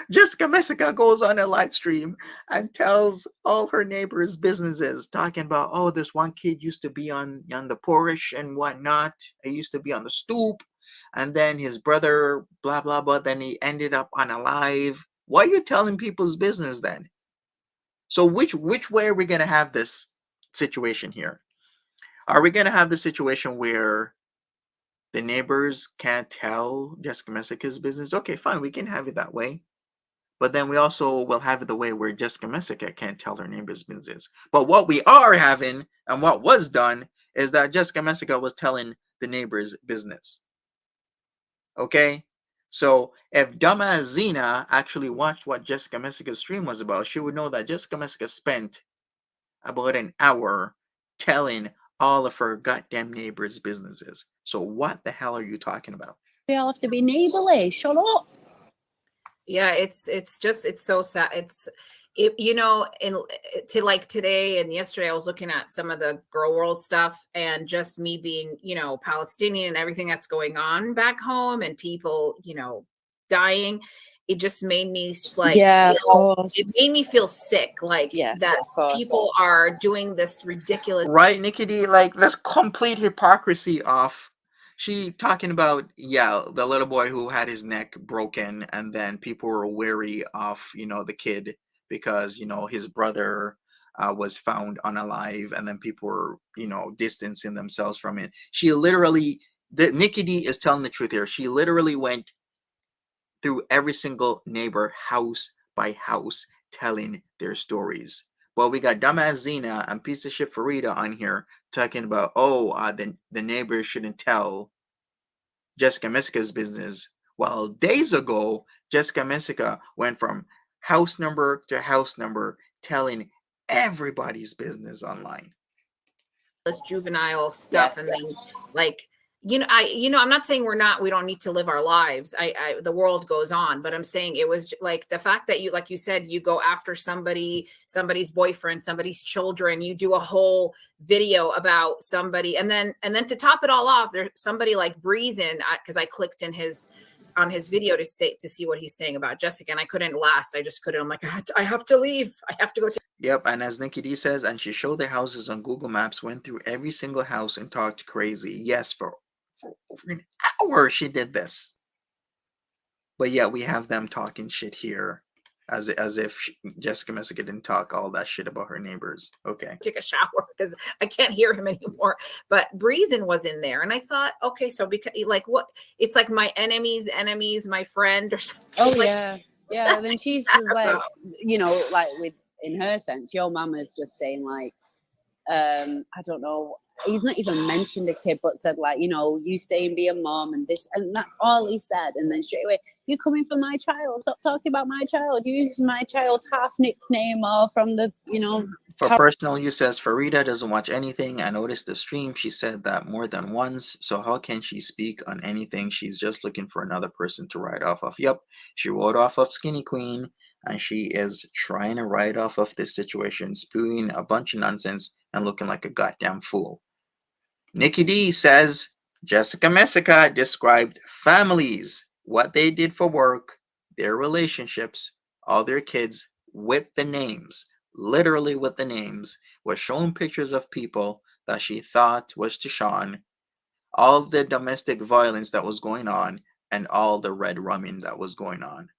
Speaker 1: Jessica Messica goes on a live stream and tells all her neighbors' businesses, talking about, oh, this one kid used to be on the porch and whatnot. He used to be on the stoop, and then his brother, blah blah blah. Then he ended up on a live. Why are you telling people's business then? So which way are we gonna have this situation here? Are we gonna have the situation where the neighbors can't tell Jessica Messica's business? Okay, fine, we can have it that way. But then we also will have it the way where Jessica Messica can't tell her neighbor's business. But what we are having, and what was done, is that Jessica Messica was telling the neighbor's business. Okay? So if dumbass Zena actually watched what Jessica Messica's stream was about, she would know that Jessica Messica spent about an hour telling all of her goddamn neighbors' businesses. So what the hell are you talking about?
Speaker 3: We all have to be neighborly. Shut up.
Speaker 2: Yeah, it's so sad. You know, to like today and yesterday, I was looking at some of the girl world stuff, and just me being, you know, Palestinian and everything that's going on back home and people, you know, dying. It just made me like,
Speaker 3: Yeah,
Speaker 2: you
Speaker 3: of
Speaker 2: know,
Speaker 3: course.
Speaker 2: it made me feel sick, like
Speaker 3: Yes,
Speaker 2: that
Speaker 3: of course.
Speaker 2: people are doing this ridiculous.
Speaker 1: Right, Nikki D? Like, that's complete hypocrisy of she talking about, yeah, the little boy who had his neck broken, and then people were wary of, you know, the kid because, you know, his brother was found unalive, and then people were, you know, distancing themselves from it. She literally, Nikki D is telling the truth here. She literally went through every single neighbor house by house telling their stories. Well, we got dumbass Zena and piece of shit Farida on here talking about, oh, the neighbors shouldn't tell Jessica Messica's business. Well, days ago, Jessica Messica went from house number to house number telling everybody's business online.
Speaker 2: Juvenile stuff.
Speaker 3: Yes.
Speaker 2: And then like, I'm not saying we don't need to live our lives. The world goes on, but I'm saying it was like the fact that you, like you said, you go after somebody's boyfriend, somebody's children, you do a whole video about somebody, and then to top it all off, there's somebody like Breezin, because I clicked on his video to see what he's saying about Jessica, and I couldn't last. I just couldn't. I'm like, I have to leave. I have to go to.
Speaker 1: Yep, and as Nikki D says, and she showed the houses on Google Maps, went through every single house and talked crazy. Yes, for over an hour she did this. But yeah, we have them talking shit here, as if Jessica Messica didn't talk all that shit about her neighbors. Okay.
Speaker 2: Take a shower because I can't hear him anymore. But Breezin was in there, and I thought, okay, so because like what? It's like my enemy's enemies, my friend, or something.
Speaker 3: Oh
Speaker 2: like,
Speaker 3: yeah, yeah. Then she's like, you know, like with in her sense, your mama's just saying like, I don't know. He's not even mentioned the kid, but said like, you know, you stay and be a mom and this, and that's all he said. And then straight away, you're coming for my child. Stop talking about my child. Use my child's half nickname or from the, you know.
Speaker 1: For personal use, says Farida doesn't watch anything. I noticed the stream. She said that more than once. So how can she speak on anything? She's just looking for another person to ride off of. Yep, she rode off of Skinny Queen, and she is trying to ride off of this situation, spewing a bunch of nonsense and looking like a goddamn fool. Nikki D says Jessica Messica described families, what they did for work, their relationships, all their kids with the names, literally with the names, was showing pictures of people that she thought was Tashawn, all the domestic violence that was going on, and all the red rumming that was going on.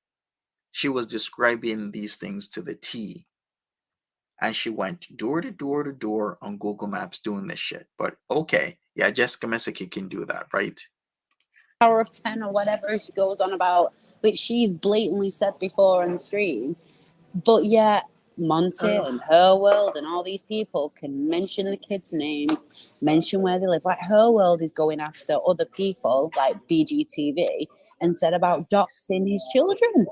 Speaker 1: She was describing these things to the T. And she went door to door to door on Google Maps doing this shit. But okay, yeah, Jessica Messica can do that, right?
Speaker 3: Power of 10 or whatever she goes on about, which she's blatantly said before on the stream. But yet, Monty and Her World and all these people can mention the kids' names, mention where they live. Like Her World is going after other people, like BGTV, and said about doxing his children.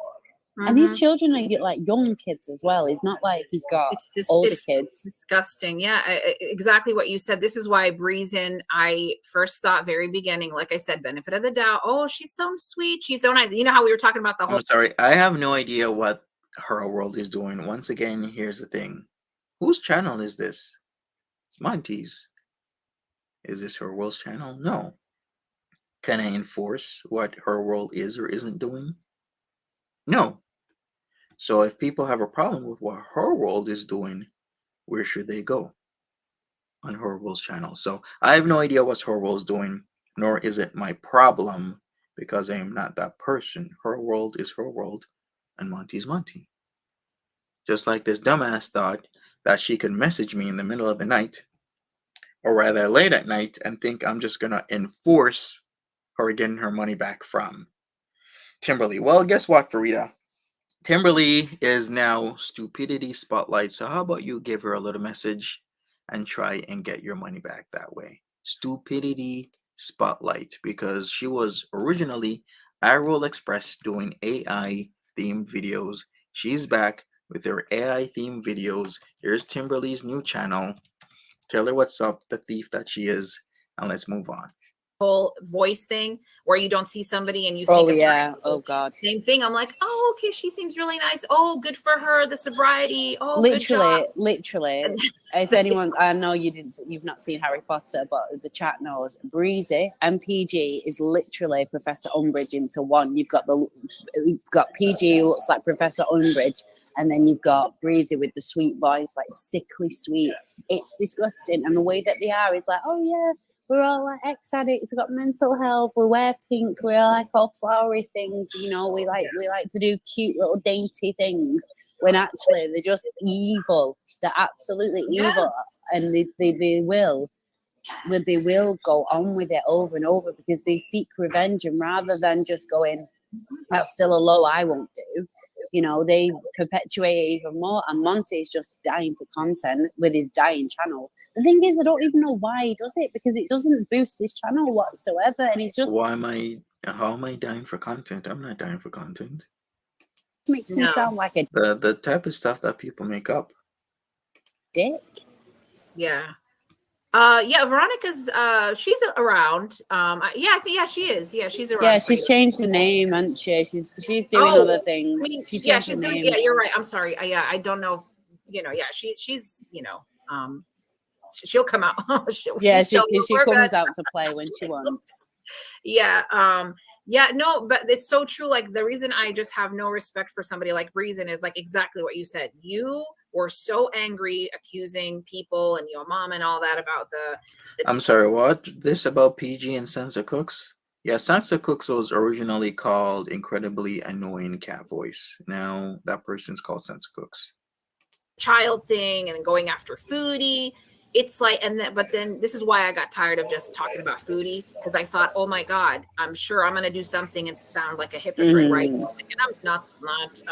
Speaker 3: And these children are like young kids as well. It's not like he's got older kids.
Speaker 2: Disgusting. Yeah, exactly what you said. This is why Breezin, I first thought very beginning, like I said, benefit of the doubt. Oh, she's so sweet. She's so nice. You know how we were talking about the whole.
Speaker 1: I'm sorry, I have no idea what Her World is doing. Once again, here's the thing. Whose channel is this? It's Monty's. Is this Her World's channel? No. Can I enforce what Her World is or isn't doing? No. So if people have a problem with what Her World is doing, where should they go? On Her World's channel. So I have no idea what Her World's doing, nor is it my problem because I am not that person. Her World is Her World, and Monty's Monty. Just like this dumbass thought that she could message me in the middle of the night, or rather late at night, and think I'm just gonna enforce her getting her money back from Timberly. Well, guess what, Farida? Timberly is now stupidity spotlight. So how about you give her a little message and try and get your money back that way? Stupidity spotlight because she was originally iRoll Express doing AI themed videos. She's back with her AI themed videos. Here's Timberly's new channel. Tell her what's up, the thief that she is, and let's move on.
Speaker 2: Whole voice thing where you don't see somebody and you
Speaker 3: Oh
Speaker 2: think,
Speaker 3: yeah. Oh god.
Speaker 2: same thing. I'm like, oh, okay, she seems really nice. Oh, good for her, the sobriety. Oh,
Speaker 3: Literally,
Speaker 2: good
Speaker 3: literally.
Speaker 2: job.
Speaker 3: If anyone, I know you've not seen Harry Potter, but the chat knows. Breezy and PG is literally Professor Umbridge into one. You've got PG who looks like Professor Umbridge, and then you've got Breezy with the sweet voice, like sickly sweet. It's disgusting, and the way that they are is like, oh yeah, we're all like ex-addicts, we've got mental health, we wear pink, we like all flowery things, we like to do cute little dainty things, when actually they're just evil. They're absolutely evil, and they will go on with it over and over because they seek revenge, and rather than just going, that's still a low I won't do, they perpetuate it even more. And Monty is just dying for content with his dying channel. The thing is, I don't even know why he does it, because it doesn't boost his channel whatsoever, and it just
Speaker 1: How am I dying for content? I'm not dying for content.
Speaker 3: makes him sound like a
Speaker 1: The type of stuff that people make up.
Speaker 3: dick.
Speaker 2: Yeah. Veronica's she's around. She is. Yeah, she's around.
Speaker 3: Yeah, she's changed the name, hasn't she? She's doing other things.
Speaker 2: She's doing. Yeah, you're right. I'm sorry. I don't know. She's she'll come out.
Speaker 3: she comes out to play when she wants.
Speaker 2: No, but it's so true. Like, the reason I just have no respect for somebody like Reason is like exactly what you said. You were so angry accusing people and your mom and all that about the
Speaker 1: I'm sorry, what? This about PG and Sansa Cooks? Yeah, Sansa Cooks was originally called Incredibly Annoying Cat Voice. Now that person's called Sansa Cooks.
Speaker 2: child thing and then going after Foodie. It's like, but then this is why I got tired of just talking about Foodie, because I thought, oh my God, I'm sure I'm going to do something and sound like a hypocrite, right? And I'm not, I'm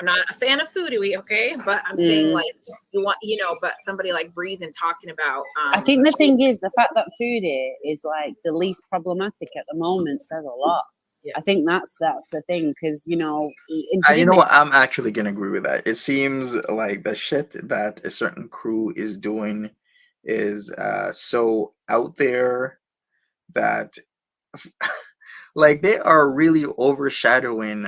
Speaker 2: not a fan of Foodie, okay? But I'm saying, like, but somebody like Breeze and talking about.
Speaker 3: I think the thing is, the fact that Foodie is like the least problematic at the moment says a lot. Yes. I think that's the thing, because
Speaker 1: you know what, I'm actually gonna agree with that. It seems like the shit that a certain crew is doing is so out there that like they are really overshadowing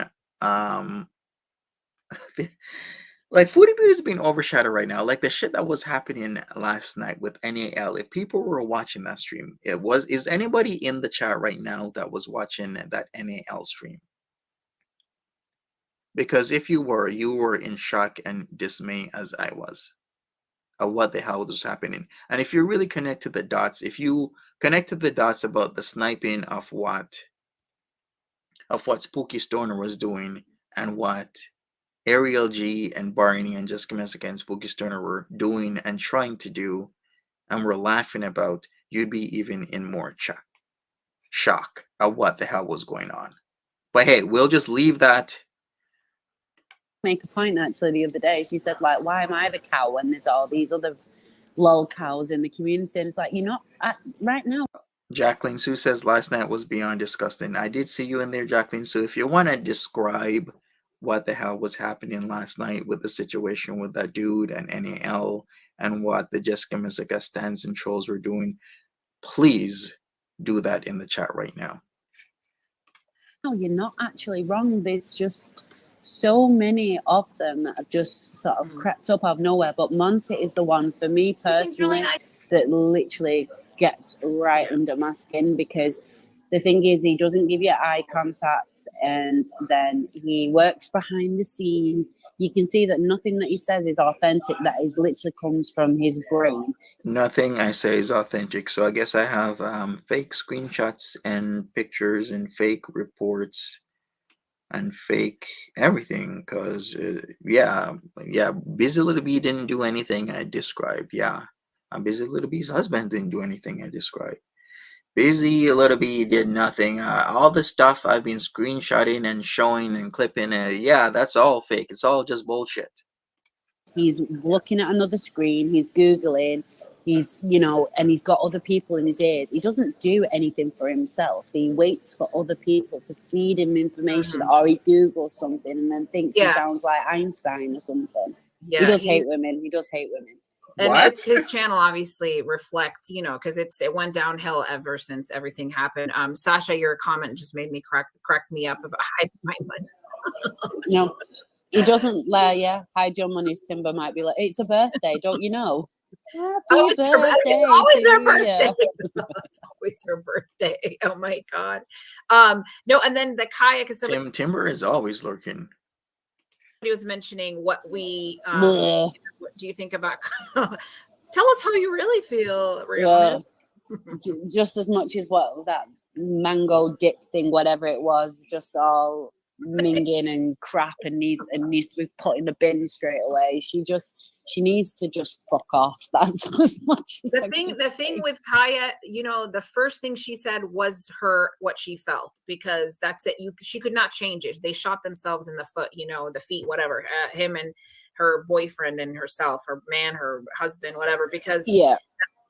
Speaker 1: like Foodie Beauty is being overshadowed right now. Like the shit that was happening last night with NAL. If people were watching that stream, is anybody in the chat right now that was watching that NAL stream? Because if you were in shock and dismay as I was of what the hell was happening. And if you really connected the dots, if you connected the dots about the sniping of what Spooky Stoner was doing and what Ariel G and Barney and Jessica Messica and Spooky Stoner were doing and trying to do and were laughing about, you'd be even in more shock at what the hell was going on. But hey, we'll just leave that.
Speaker 3: Make a point actually the other day. She said, like, why am I the cow when there's all these other lol cows in the community? And it's like, you're not right now.
Speaker 1: Jacqueline Sue says last night was beyond disgusting. I did see you in there, Jacqueline Sue. If you want to describe what the hell was happening last night with the situation with that dude and NAL and what the Jessica Messica stands and trolls were doing, please do that in the chat right now.
Speaker 3: No, you're not actually wrong. There's just so many of them that have just sort of crept up out of nowhere. But Monty is the one, for me personally, that literally gets right under my skin, because the thing is, he doesn't give you eye contact, and then he works behind the scenes. You can see that nothing that he says is authentic. That is literally comes from his brain.
Speaker 1: Nothing I say is authentic. So I guess I have fake screenshots and pictures and fake reports and fake everything. Because Busy Little Bee didn't do anything I described. Busy Little Bee's husband didn't do anything I described. Busy Little Bee did nothing. All the stuff I've been screenshotting and showing and clipping, that's all fake. It's all just bullshit.
Speaker 3: He's looking at another screen. He's Googling He's, you know, and he's got other people in his ears. He doesn't do anything for himself. He waits for other people to feed him information,
Speaker 2: Mhm.
Speaker 3: or he Googles something and then thinks he
Speaker 2: Yeah,
Speaker 3: sounds like Einstein or something. He
Speaker 2: yeah,
Speaker 3: does hate
Speaker 2: he's
Speaker 3: women. He does hate women.
Speaker 2: and
Speaker 1: What?
Speaker 2: it's his channel obviously reflects, you know, because it went downhill ever since everything happened. Sasha, your comment just made me correct me up about hiding my money.
Speaker 3: No, he doesn't let, yeah, hide your money's Timber might be like, it's a birthday, don't you know?
Speaker 2: Oh,
Speaker 3: Happy
Speaker 2: it's
Speaker 3: birthday
Speaker 2: always
Speaker 3: to
Speaker 2: her
Speaker 3: you.
Speaker 2: birthday. It's always her birthday. Oh my god. No, and then the kayak is somebody
Speaker 1: Timber is always lurking.
Speaker 2: was mentioning what we
Speaker 3: Bleh.
Speaker 2: what do you think about tell us how you really feel,
Speaker 3: Yeah.
Speaker 2: Rihanna.
Speaker 3: Just as much as what that mango dip thing, whatever it was, just all minging and crap, and needs to be put in the bin straight away. She needs to just fuck off. That's as much as I can
Speaker 2: The
Speaker 3: say.
Speaker 2: thing with Kaya, you know, the first thing she said was her what she felt, because that's it. She could not change it. They shot themselves in the foot, you know, the feet, whatever. Him and her boyfriend and herself, her man, her husband, whatever. Because
Speaker 3: Yeah,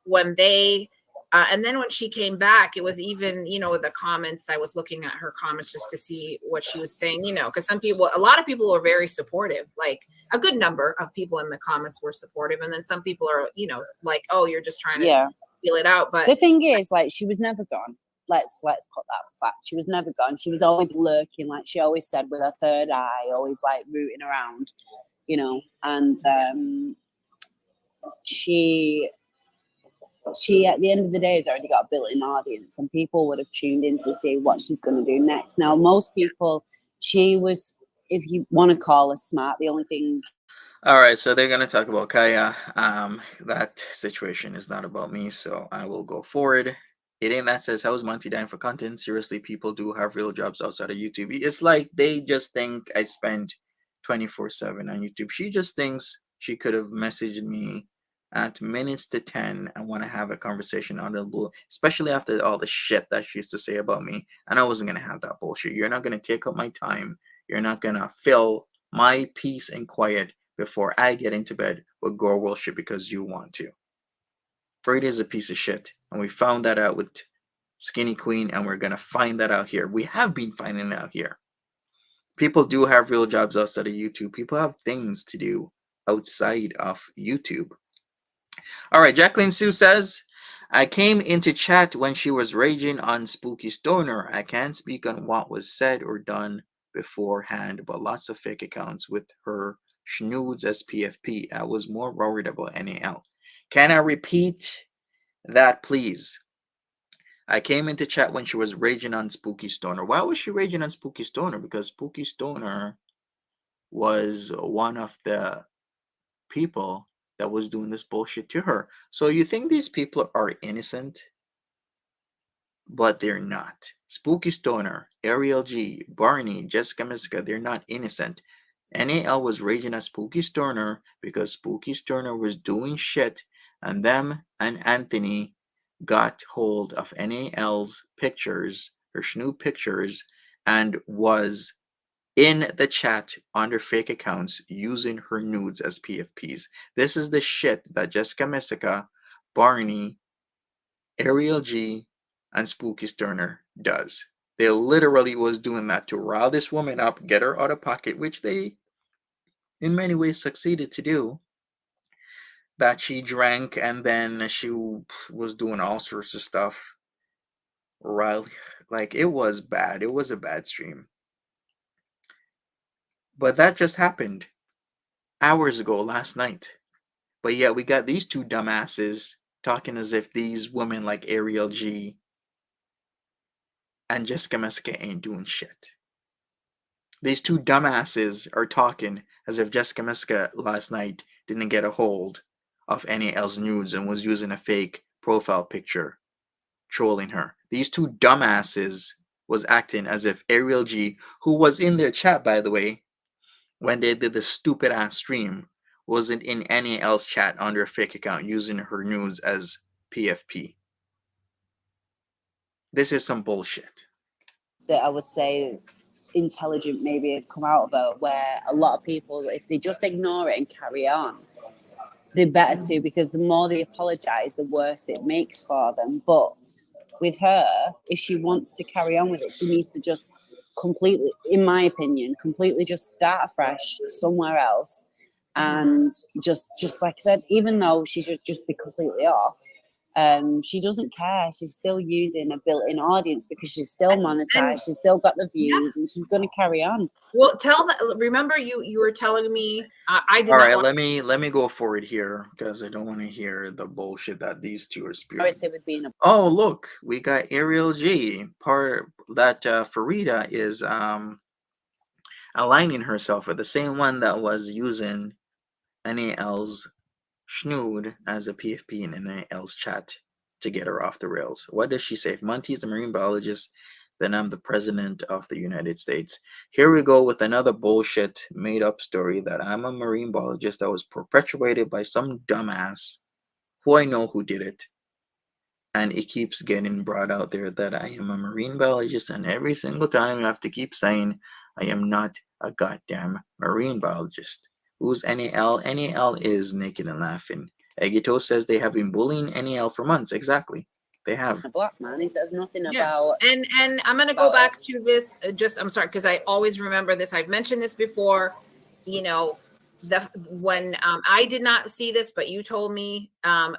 Speaker 2: when they and then when she came back, it was even, you know, the comments. I was looking at her comments just to see what she was saying, you know, because a lot of people were very supportive. Like a good number of people in the comments were supportive, and then some people are, you know, like, oh, you're just trying to
Speaker 3: yeah.
Speaker 2: feel it out. But
Speaker 3: The thing is, like, she was never gone. Let's put that fact. She was never gone. She was always lurking, like she always said, with her third eye, always like rooting around, you know. And she at the end of the day has already got a built-in audience, and people would have tuned in to see what she's going to do next. Now, most people, she was, if you want to call her smart, the only thing.
Speaker 1: All right, so they're gonna talk about Kaya. That situation is not about me, so I will go forward. It ain't that says how's Monty dying for content. Seriously, people do have real jobs outside of YouTube. It's like they just think I spend 24/7 on YouTube. She just thinks she could have messaged me at minutes to 10 and want to have a conversation on the blue, especially after all the shit that she used to say about me. And I wasn't gonna have that bullshit. You're not gonna take up my time. You're not gonna fill my peace and quiet before I get into bed with girl worship because you want to. Farida is a piece of shit, and we found that out with Skinny Queen, and we're gonna find that out here. We have been finding it out here. People do have real jobs outside of YouTube. People have things to do outside of YouTube. All right, Jacqueline Sue says, I came into chat when she was raging on Spooky Stoner. I can't speak on what was said or done beforehand, but lots of fake accounts with her schnoods as PFP. I was more worried about NAL. Can I repeat that, please? I came into chat when she was raging on Spooky Stoner. Why was she raging on Spooky Stoner? Because Spooky Stoner was one of the people that was doing this bullshit to her. So you think these people are innocent, but they're not. Spooky Stoner, Ariel G, Barney, Jessica Messica, they're not innocent. NAL was raging at Spooky Stoner because Spooky Stoner was doing shit, and them and Anthony got hold of NAL's pictures, her Snoop pictures, and was in the chat under fake accounts using her nudes as PFPs. This is the shit that Jessica Messica, Barney, Ariel G, and Spooky Sterner does. They literally was doing that to rile this woman up, get her out of pocket, which they in many ways succeeded to do. That she drank and then she was doing all sorts of stuff. Riley, like it was bad. It was a bad stream. But that just happened hours ago last night. But yet we got these two dumbasses talking as if these women like Ariel G and Jessica Messica ain't doing shit. These two dumbasses are talking as if Jessica Messica last night didn't get a hold of NAL's nudes and was using a fake profile picture trolling her. These two dumbasses was acting as if Ariel G, who was in their chat by the way, when they did the stupid ass stream, wasn't in NAL's chat under a fake account using her nudes as PFP. This is some bullshit.
Speaker 3: That I would say intelligent maybe have come out of it, where a lot of people, if they just ignore it and carry on, they're better to, because the more they apologize, the worse it makes for them. But with her, if she wants to carry on with it, she needs to just completely, in my opinion, completely just start afresh somewhere else. And just like I said, even though she should just be completely off, she doesn't care. She's still using a built-in audience because she's still monetized. She's still got the views, and she's going to carry on.
Speaker 2: Well, remember you were telling me, I did
Speaker 1: All
Speaker 2: not
Speaker 1: right,
Speaker 2: watch.
Speaker 1: let me go forward here because I don't want to hear the bullshit that these two are
Speaker 3: I
Speaker 1: spewing.
Speaker 3: would say with being a
Speaker 1: Oh, look, we got Ariel G. Part that Farida is aligning herself with the same one that was using NAL's Schnood as a PFP in NAL's chat to get her off the rails. What does she say? If Monty's the marine biologist, then I'm the president of the United States. Here we go with another bullshit made up story that I'm a marine biologist that was perpetuated by some dumbass who I know who did it. And it keeps getting brought out there that I am a marine biologist, and every single time you have to keep saying I am not a goddamn marine biologist. Who's NAL? NAL is naked and laughing. Egito says they have been bullying NAL for months. Exactly. They have.
Speaker 3: black man, he says nothing
Speaker 2: Yeah.
Speaker 3: about.
Speaker 2: And I'm going to go back to this. I'm sorry, because I always remember this. I've mentioned this before. You know, when I did not see this, but you told me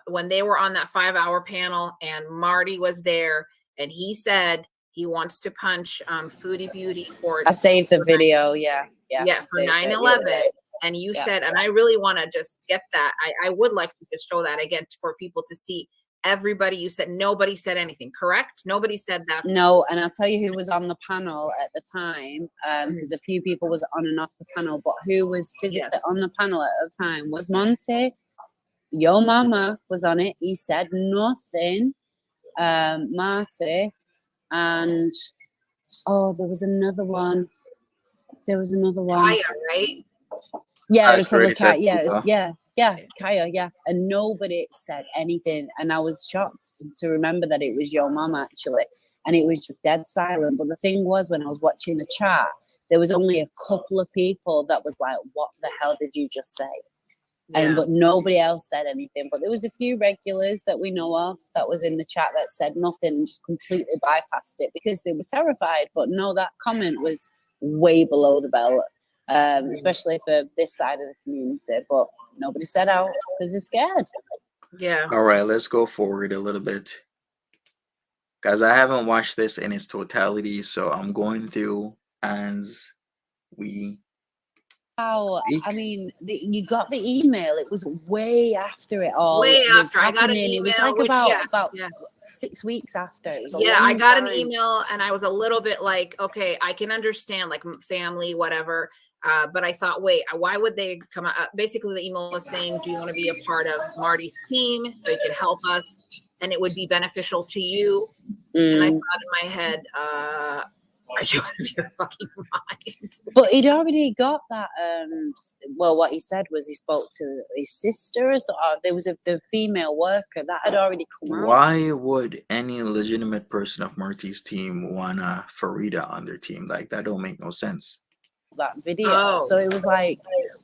Speaker 2: when they were on that 5-hour panel and Marty was there, and he said he wants to punch Foodie Beauty for.
Speaker 3: I saved the video. Yeah,
Speaker 2: for 9/11. And you said, and I really want to just get that. I would like to just show that again for people to see. Everybody, you said nobody said anything, correct? Nobody said that.
Speaker 3: No, and I'll tell you who was on the panel at the time, because a few people was on and off the panel, but who was physically on the panel at the time was Monty. Yo Mama was on it. He said nothing. Marty, and there was another one.
Speaker 2: Kaya, right?
Speaker 3: Yeah, it was probably
Speaker 1: Kaya.
Speaker 3: Kaya, and nobody said anything, and I was shocked to remember that it was your mum actually, and it was just dead silent. But the thing was, when I was watching the chat, there was only a couple of people that was like, "What the hell did you just say?" But nobody else said anything. But there was a few regulars that we know of that was in the chat that said nothing and just completely bypassed it because they were terrified. But no, that comment was way below the belt. Especially for this side of the community, but nobody said out because they're scared.
Speaker 2: Yeah.
Speaker 1: All right, let's go forward a little bit. Guys, I haven't watched this in its totality, so I'm going through as we.
Speaker 3: I mean, you got the email. It was way after it all.
Speaker 2: Way
Speaker 3: was
Speaker 2: after. I got an
Speaker 3: happening.
Speaker 2: email.
Speaker 3: It was like about
Speaker 2: yeah.
Speaker 3: 6 weeks after. It was
Speaker 2: I got an email, and I was a little bit like, okay, I can understand like family, whatever. But I thought, wait, why would they come out? Basically, the email was saying, do you want to be a part of Marty's team so you can help us and it would be beneficial to you? And I thought in my head, are you out of your fucking mind?
Speaker 3: But he'd already got that. Well, what he said was he spoke to his sister, or there was the female worker that had already come out.
Speaker 1: Why would any legitimate person of Marty's team want Farida on their team? Like, that don't make no sense.
Speaker 3: That video. So it was like,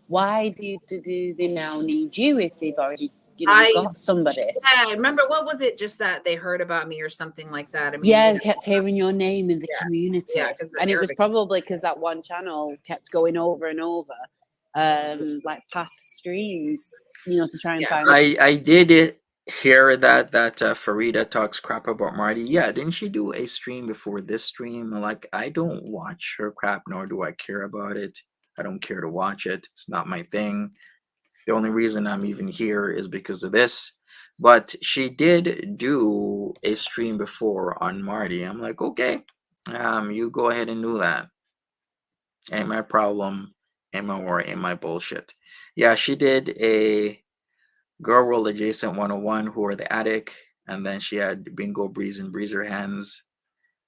Speaker 3: why do they now need you if they've already got somebody?
Speaker 2: Yeah, I remember, what was it? Just that they heard about me or something like that. I mean,
Speaker 3: they kept hearing your name in the community. Yeah, and it was probably because that one channel kept going over and over, like past streams, to try and find.
Speaker 1: I did hear that Farida talks crap about Marty. Yeah, didn't she do a stream before this stream? Like, I don't watch her crap, nor do I care about it. I don't care to watch it. It's not my thing. The only reason I'm even here is because of this. But she did do a stream before on Marty. I'm like, okay, you go ahead and do that. Ain't my problem. Ain't my war. Ain't my bullshit. Yeah, she did a Girl World Adjacent 101, who are the attic, and then she had Bingo, Breeze, and Breezer Hands.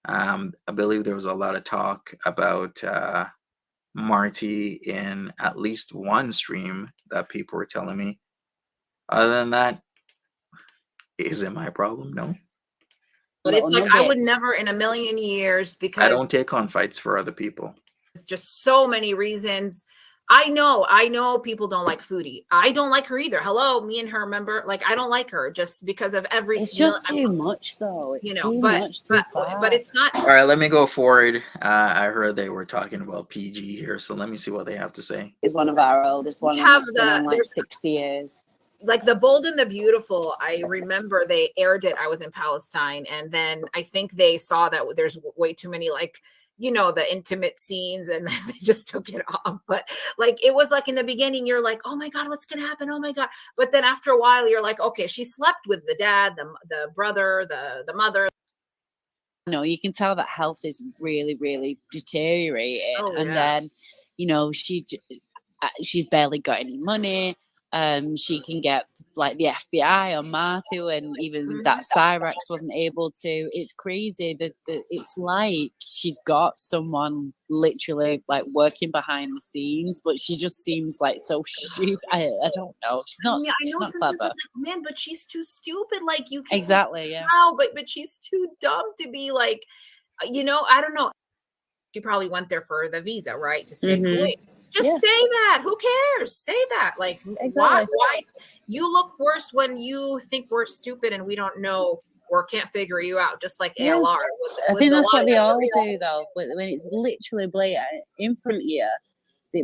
Speaker 1: I believe there was a lot of talk about Marty in at least one stream that people were telling me. Other than that, is it my problem? No.
Speaker 2: But it's like, I would never in a million years, because
Speaker 1: I don't take on fights for other people.
Speaker 2: It's just so many reasons. I know people don't like Foodie. I don't like her either. Hello, me and her, remember? Like, I don't like her just because of every
Speaker 3: It's just too much, though. It's too much, too far.
Speaker 2: But it's not.
Speaker 1: All right, let me go forward. I heard they were talking about PG here, so let me see what they have to say.
Speaker 3: It's one of our oldest ones. It's been on like 60 years.
Speaker 2: Like The Bold and the Beautiful, I remember they aired it. I was in Palestine, and then I think they saw that there's way too many, like, you know, the intimate scenes, and they just took it off. But like, it was like in the beginning, you're like, oh my God, what's gonna happen? Oh my God. But then after a while, you're like, okay, she slept with the dad, the brother, the mother.
Speaker 3: No, you can tell that health is really, really deteriorating.
Speaker 2: Oh,
Speaker 3: and
Speaker 2: yeah.
Speaker 3: then, you know, she's barely got any money. She can get like the FBI on Martu, and even that Cyrex wasn't able to. It's crazy that it's like she's got someone literally like working behind the scenes, but she just seems like so stupid. I don't know. She's not.
Speaker 2: Yeah,
Speaker 3: she's not clever.
Speaker 2: Like, man, but she's too stupid. Like, you can
Speaker 3: Exactly. Yeah.
Speaker 2: wow, but she's too dumb to be like, you know, I don't know. She probably went there for the visa, right? To stay in Kuwait. Just say that. Who cares? Say that. Like, why? You look worse when you think we're stupid and we don't know or can't figure you out, just like ALR.
Speaker 3: I think that's what they all do, though. When it's literally blatant in front of you,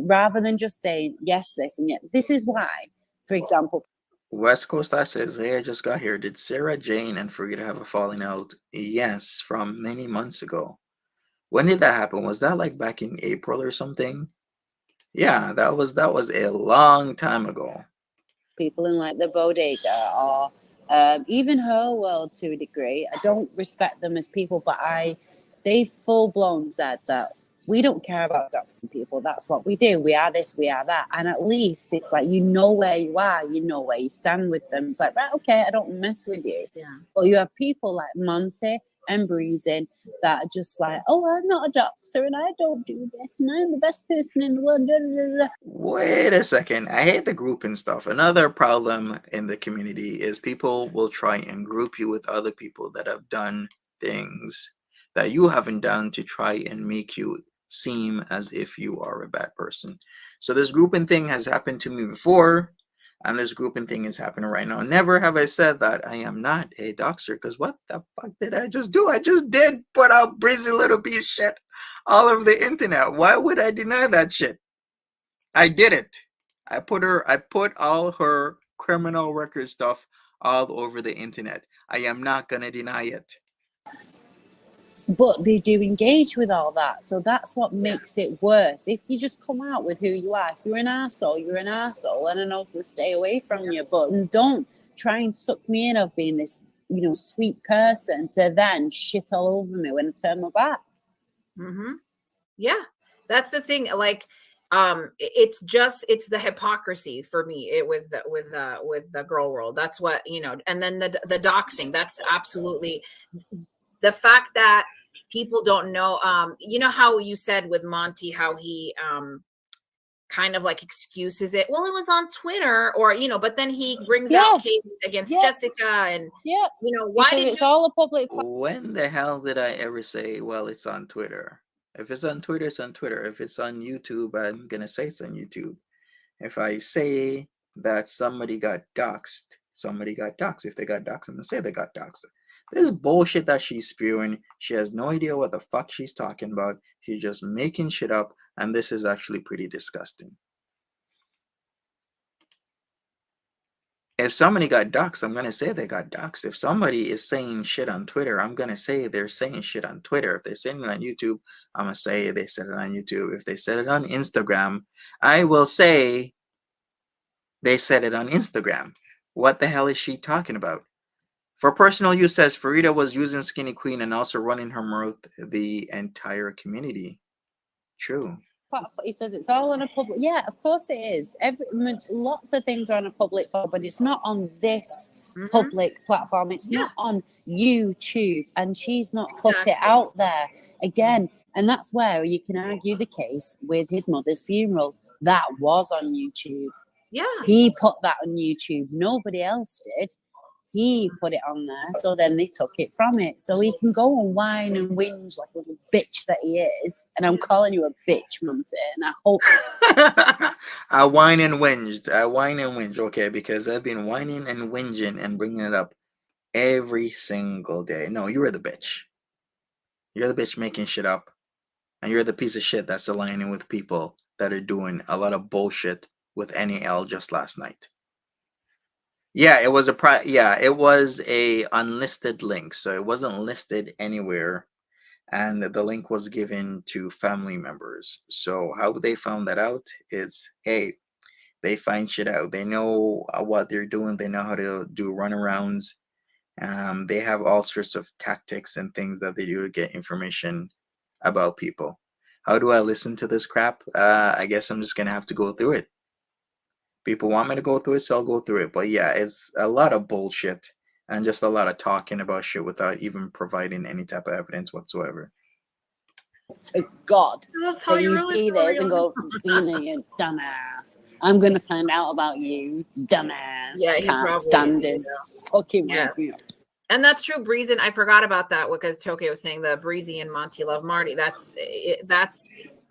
Speaker 3: rather than just saying, yes, this and yet, this is why, for example.
Speaker 1: West Coast says, hey, I just got here. Did Sarah Jane and Farida have a falling out? Yes, from many months ago. When did that happen? Was that like back in April or something? Yeah, that was a long time ago.
Speaker 3: People in like the bodega or even her world to a degree. I don't respect them as people, but they full blown said that we don't care about doxing people. That's what we do. We are this, we are that. And at least it's like, you know where you are, you know where you stand with them. It's like, right, okay, I don't mess with you.
Speaker 2: Yeah.
Speaker 3: But you have people like Monty and Breezing that are just like, oh, I'm not a doxer and I don't do this and I'm the best person in the world. Da, da, da.
Speaker 1: Wait a second. I hate the grouping stuff. Another problem in the community is people will try and group you with other people that have done things that you haven't done to try and make you seem as if you are a bad person. So this grouping thing has happened to me before. And this grouping thing is happening right now. Never have I said that I am not a doxer, because what the fuck did I just do? I just did put out Breezy little piece of shit all over the internet. Why would I deny that shit? I did it. I put all her criminal record stuff all over the internet. I am not gonna deny it.
Speaker 3: But they do engage with all that. So that's what makes it worse. If you just come out with who you are, if you're an arsehole, you're an arsehole, and I know to stay away from you. But don't try and suck me in of being this, you know, sweet person to then shit all over me when I turn my back.
Speaker 2: Yeah, that's the thing. Like, it's the hypocrisy for me with the girl world. That's what, you know. And then the doxing, that's absolutely the fact that people don't know. You know how you said with Monty how he kind of like excuses it. Well, it was on Twitter, or, you know, but then he brings out cases against Jessica, and you know, why did
Speaker 3: it's all a public?
Speaker 1: When the hell did I ever say, well, it's on Twitter? If it's on Twitter, it's on Twitter. If it's on YouTube, I'm gonna say it's on YouTube. If I say that somebody got doxxed, somebody got doxxed. If they got doxxed, I'm gonna say they got doxxed. This bullshit that she's spewing, she has no idea what the fuck she's talking about. She's just making shit up, and this is actually pretty disgusting. If somebody got doxxed, I'm gonna say they got doxxed. If somebody is saying shit on Twitter, I'm gonna say they're saying shit on Twitter. If they're saying it on YouTube, I'm gonna say they said it on YouTube. If they said it on Instagram, I will say they said it on Instagram. What the hell is she talking about? For personal use, says Farida was using Skinny Queen and also running her mouth the entire community. True.
Speaker 3: He says it's all on a public. Yeah, of course it is. Lots of things are on a public forum, but it's not on this public platform. It's not on YouTube, and she's not put it out there again. And that's where you can argue the case with his mother's funeral. That was on YouTube.
Speaker 2: Yeah,
Speaker 3: he put that on YouTube. Nobody else did. he put it on there, so then they took it from it. So he can go and whine and whinge like a little bitch that he is. And I'm calling you a bitch, Monty, and I hope
Speaker 1: I whine and whinged. I whine and whinge. Okay, because I've been whining and whinging and bringing it up every single day. No, you're the bitch. You're the bitch making shit up. And you're the piece of shit that's aligning with people that are doing a lot of bullshit with NAL just last night. Yeah, it was it was a unlisted link, so it wasn't listed anywhere, and the link was given to family members. So how they found that out is, hey, they find shit out. They know what they're doing. They know how to do runarounds. They have all sorts of tactics and things that they do to get information about people. How do I listen to this crap? I guess I'm just gonna have to go through it. People want me to go through it, so I'll go through it. But yeah, it's a lot of bullshit and just a lot of talking about shit without even providing any type of evidence whatsoever.
Speaker 3: to God
Speaker 2: That's how
Speaker 3: that
Speaker 2: you
Speaker 3: you
Speaker 2: really
Speaker 3: see
Speaker 2: feel,
Speaker 3: this and go, Dina, you dumbass. I'm going to find out about you, dumbass.
Speaker 2: Yeah, he
Speaker 3: Can't
Speaker 2: probably
Speaker 3: stand
Speaker 2: did,
Speaker 3: it. Fucking
Speaker 2: Yeah.
Speaker 3: wakes me up.
Speaker 2: And that's true. Breezy, I forgot about that because Tokyo was saying the Breezy and Monty love Marty. That's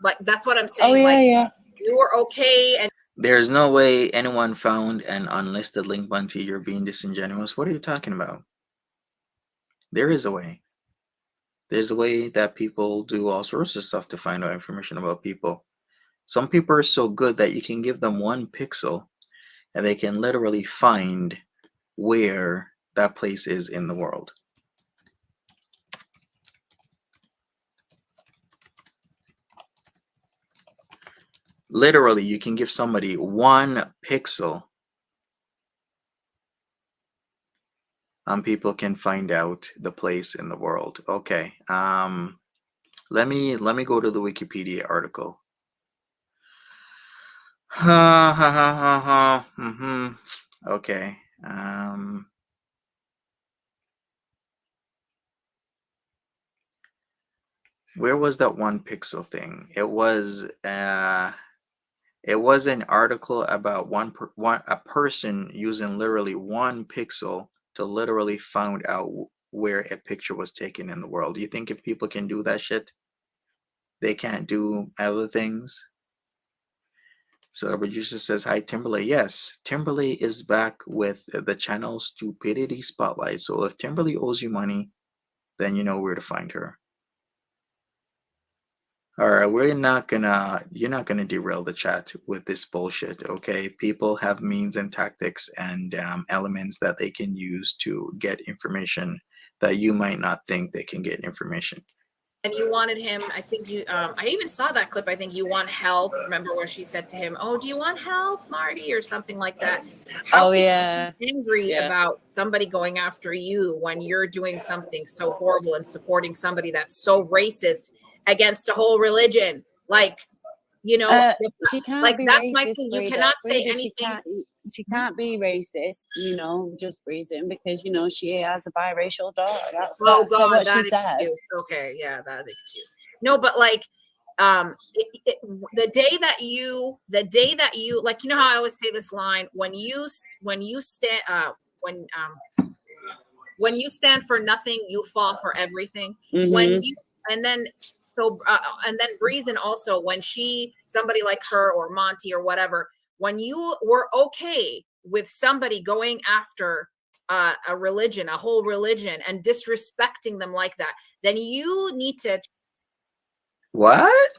Speaker 2: like that's what I'm saying.
Speaker 3: Oh, yeah,
Speaker 2: like
Speaker 3: yeah.
Speaker 2: you were okay, and
Speaker 1: There's no way anyone found an unlisted link, Bunty. You're being disingenuous. What are you talking about? There is a way. There's a way that people do all sorts of stuff to find out information about people. Some people are so good that you can give them one pixel and they can literally find where that place is in the world. Literally, you can give somebody one pixel and people can find out the place in the world. Okay. Let me go to the Wikipedia article. Ha ha ha ha ha. Okay. Where was that one pixel thing? It was an article about a person using literally one pixel to literally find out where a picture was taken in the world. Do you think if people can do that shit, they can't do other things? So the producer says, hi, Timberlake. Yes, Timberlake is back with the channel Stupidity Spotlight. So if Timberlake owes you money, then you know where to find her. All right, you're not gonna derail the chat with this bullshit, okay? People have means and tactics and elements that they can use to get information that you might not think they can get information.
Speaker 2: you wanted him. I think you. I even saw that clip. I think you want help. Remember where she said to him, "Oh, do you want help, Marty?" or something like that. How
Speaker 3: yeah.
Speaker 2: Angry about somebody going after you when you're doing something so horrible and supporting somebody that's so racist against a whole religion, like
Speaker 3: she can't
Speaker 2: like
Speaker 3: be
Speaker 2: that's
Speaker 3: racist,
Speaker 2: my thing. You
Speaker 3: Farida.
Speaker 2: cannot say
Speaker 3: Farida,
Speaker 2: anything.
Speaker 3: She can't be racist, just reason because she has a biracial daughter. That's what she says.
Speaker 2: Okay, yeah, that excuse. No, but like the day that you like, how I always say this line, when you stand when you stand for nothing, you fall for everything. When you and then Breezen also, when somebody like her or Monty or whatever, when you were okay with somebody going after a religion, a whole religion, and disrespecting them like that, then you need to.
Speaker 1: What?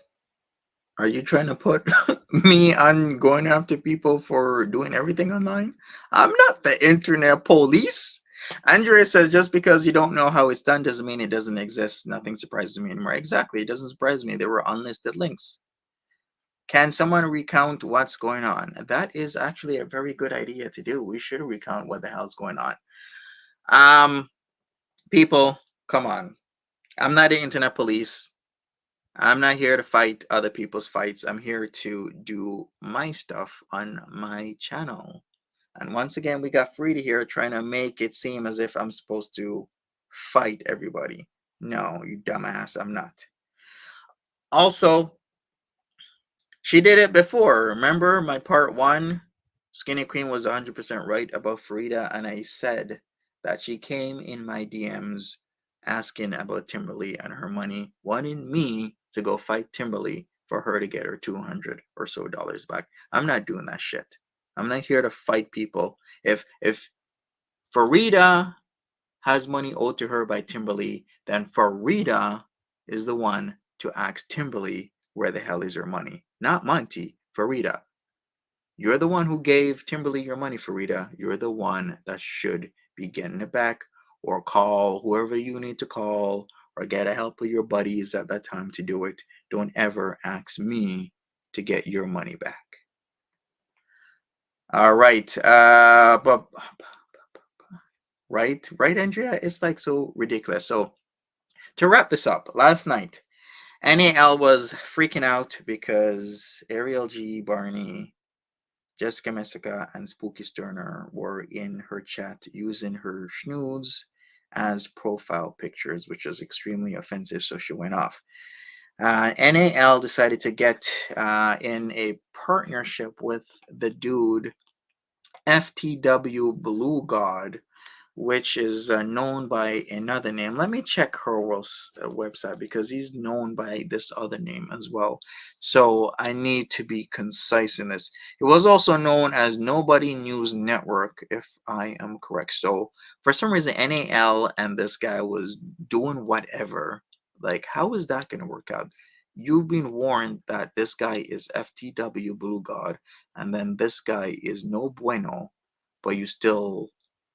Speaker 1: Are you trying to put me on going after people for doing everything online? I'm not the internet police. Andrea says just because you don't know how it's done doesn't mean it doesn't exist. Nothing surprises me anymore. Exactly. It doesn't surprise me. There were unlisted links. Can someone recount what's going on? That is actually a very good idea to do. We should recount what the hell's going on. People, come on. I'm not the internet police. I'm not here to fight other people's fights. I'm here to do my stuff on my channel. And once again, we got Farida here trying to make it seem as if I'm supposed to fight everybody. No, you dumbass, I'm not. Also, she did it before. Remember my part 1? Skinny Queen was 100% right about Farida, and I said that she came in my DMs asking about Timberly and her money, wanting me to go fight Timberly for her to get her 200 or so dollars back. I'm not doing that shit. I'm not here to fight people. If Farida has money owed to her by Timberly, then Farida is the one to ask Timberly where the hell is her money. Not Monty, Farida. You're the one who gave Timberly your money, Farida. You're the one that should be getting it back, or call whoever you need to call, or get a help of your buddies at that time to do it. Don't ever ask me to get your money back. All right. But right, Andrea? It's like so ridiculous. So to wrap this up, last night, NAL was freaking out because Ariel G, Barney, Jessica Messica, and Spooky Sterner were in her chat using her snoods as profile pictures, which was extremely offensive, so she went off. NAL decided to get in a partnership with the dude FTW Blue God, which is known by another name. Let me check Hurwell's website because he's known by this other name as well. So I need to be concise in this. It was also known as Nobody News Network, if I am correct. So for some reason, NAL and this guy was doing whatever. Like, how is that going to work out? You've been warned that this guy is FTW Blue God, and then this guy is no bueno, but you still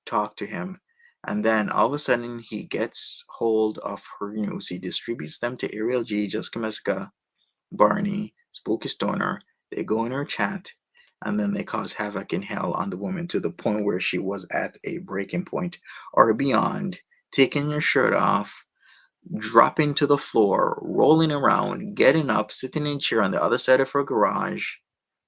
Speaker 1: talk to him, and then all of a sudden he gets hold of her news. He distributes them to Ariel G, Jessica Messica, Barney, Spooky Stoner. They go in her chat, and then they cause havoc in hell on the woman to the point where she was at a breaking point or beyond, taking her shirt off, dropping to the floor, rolling around, getting up, sitting in a chair on the other side of her garage,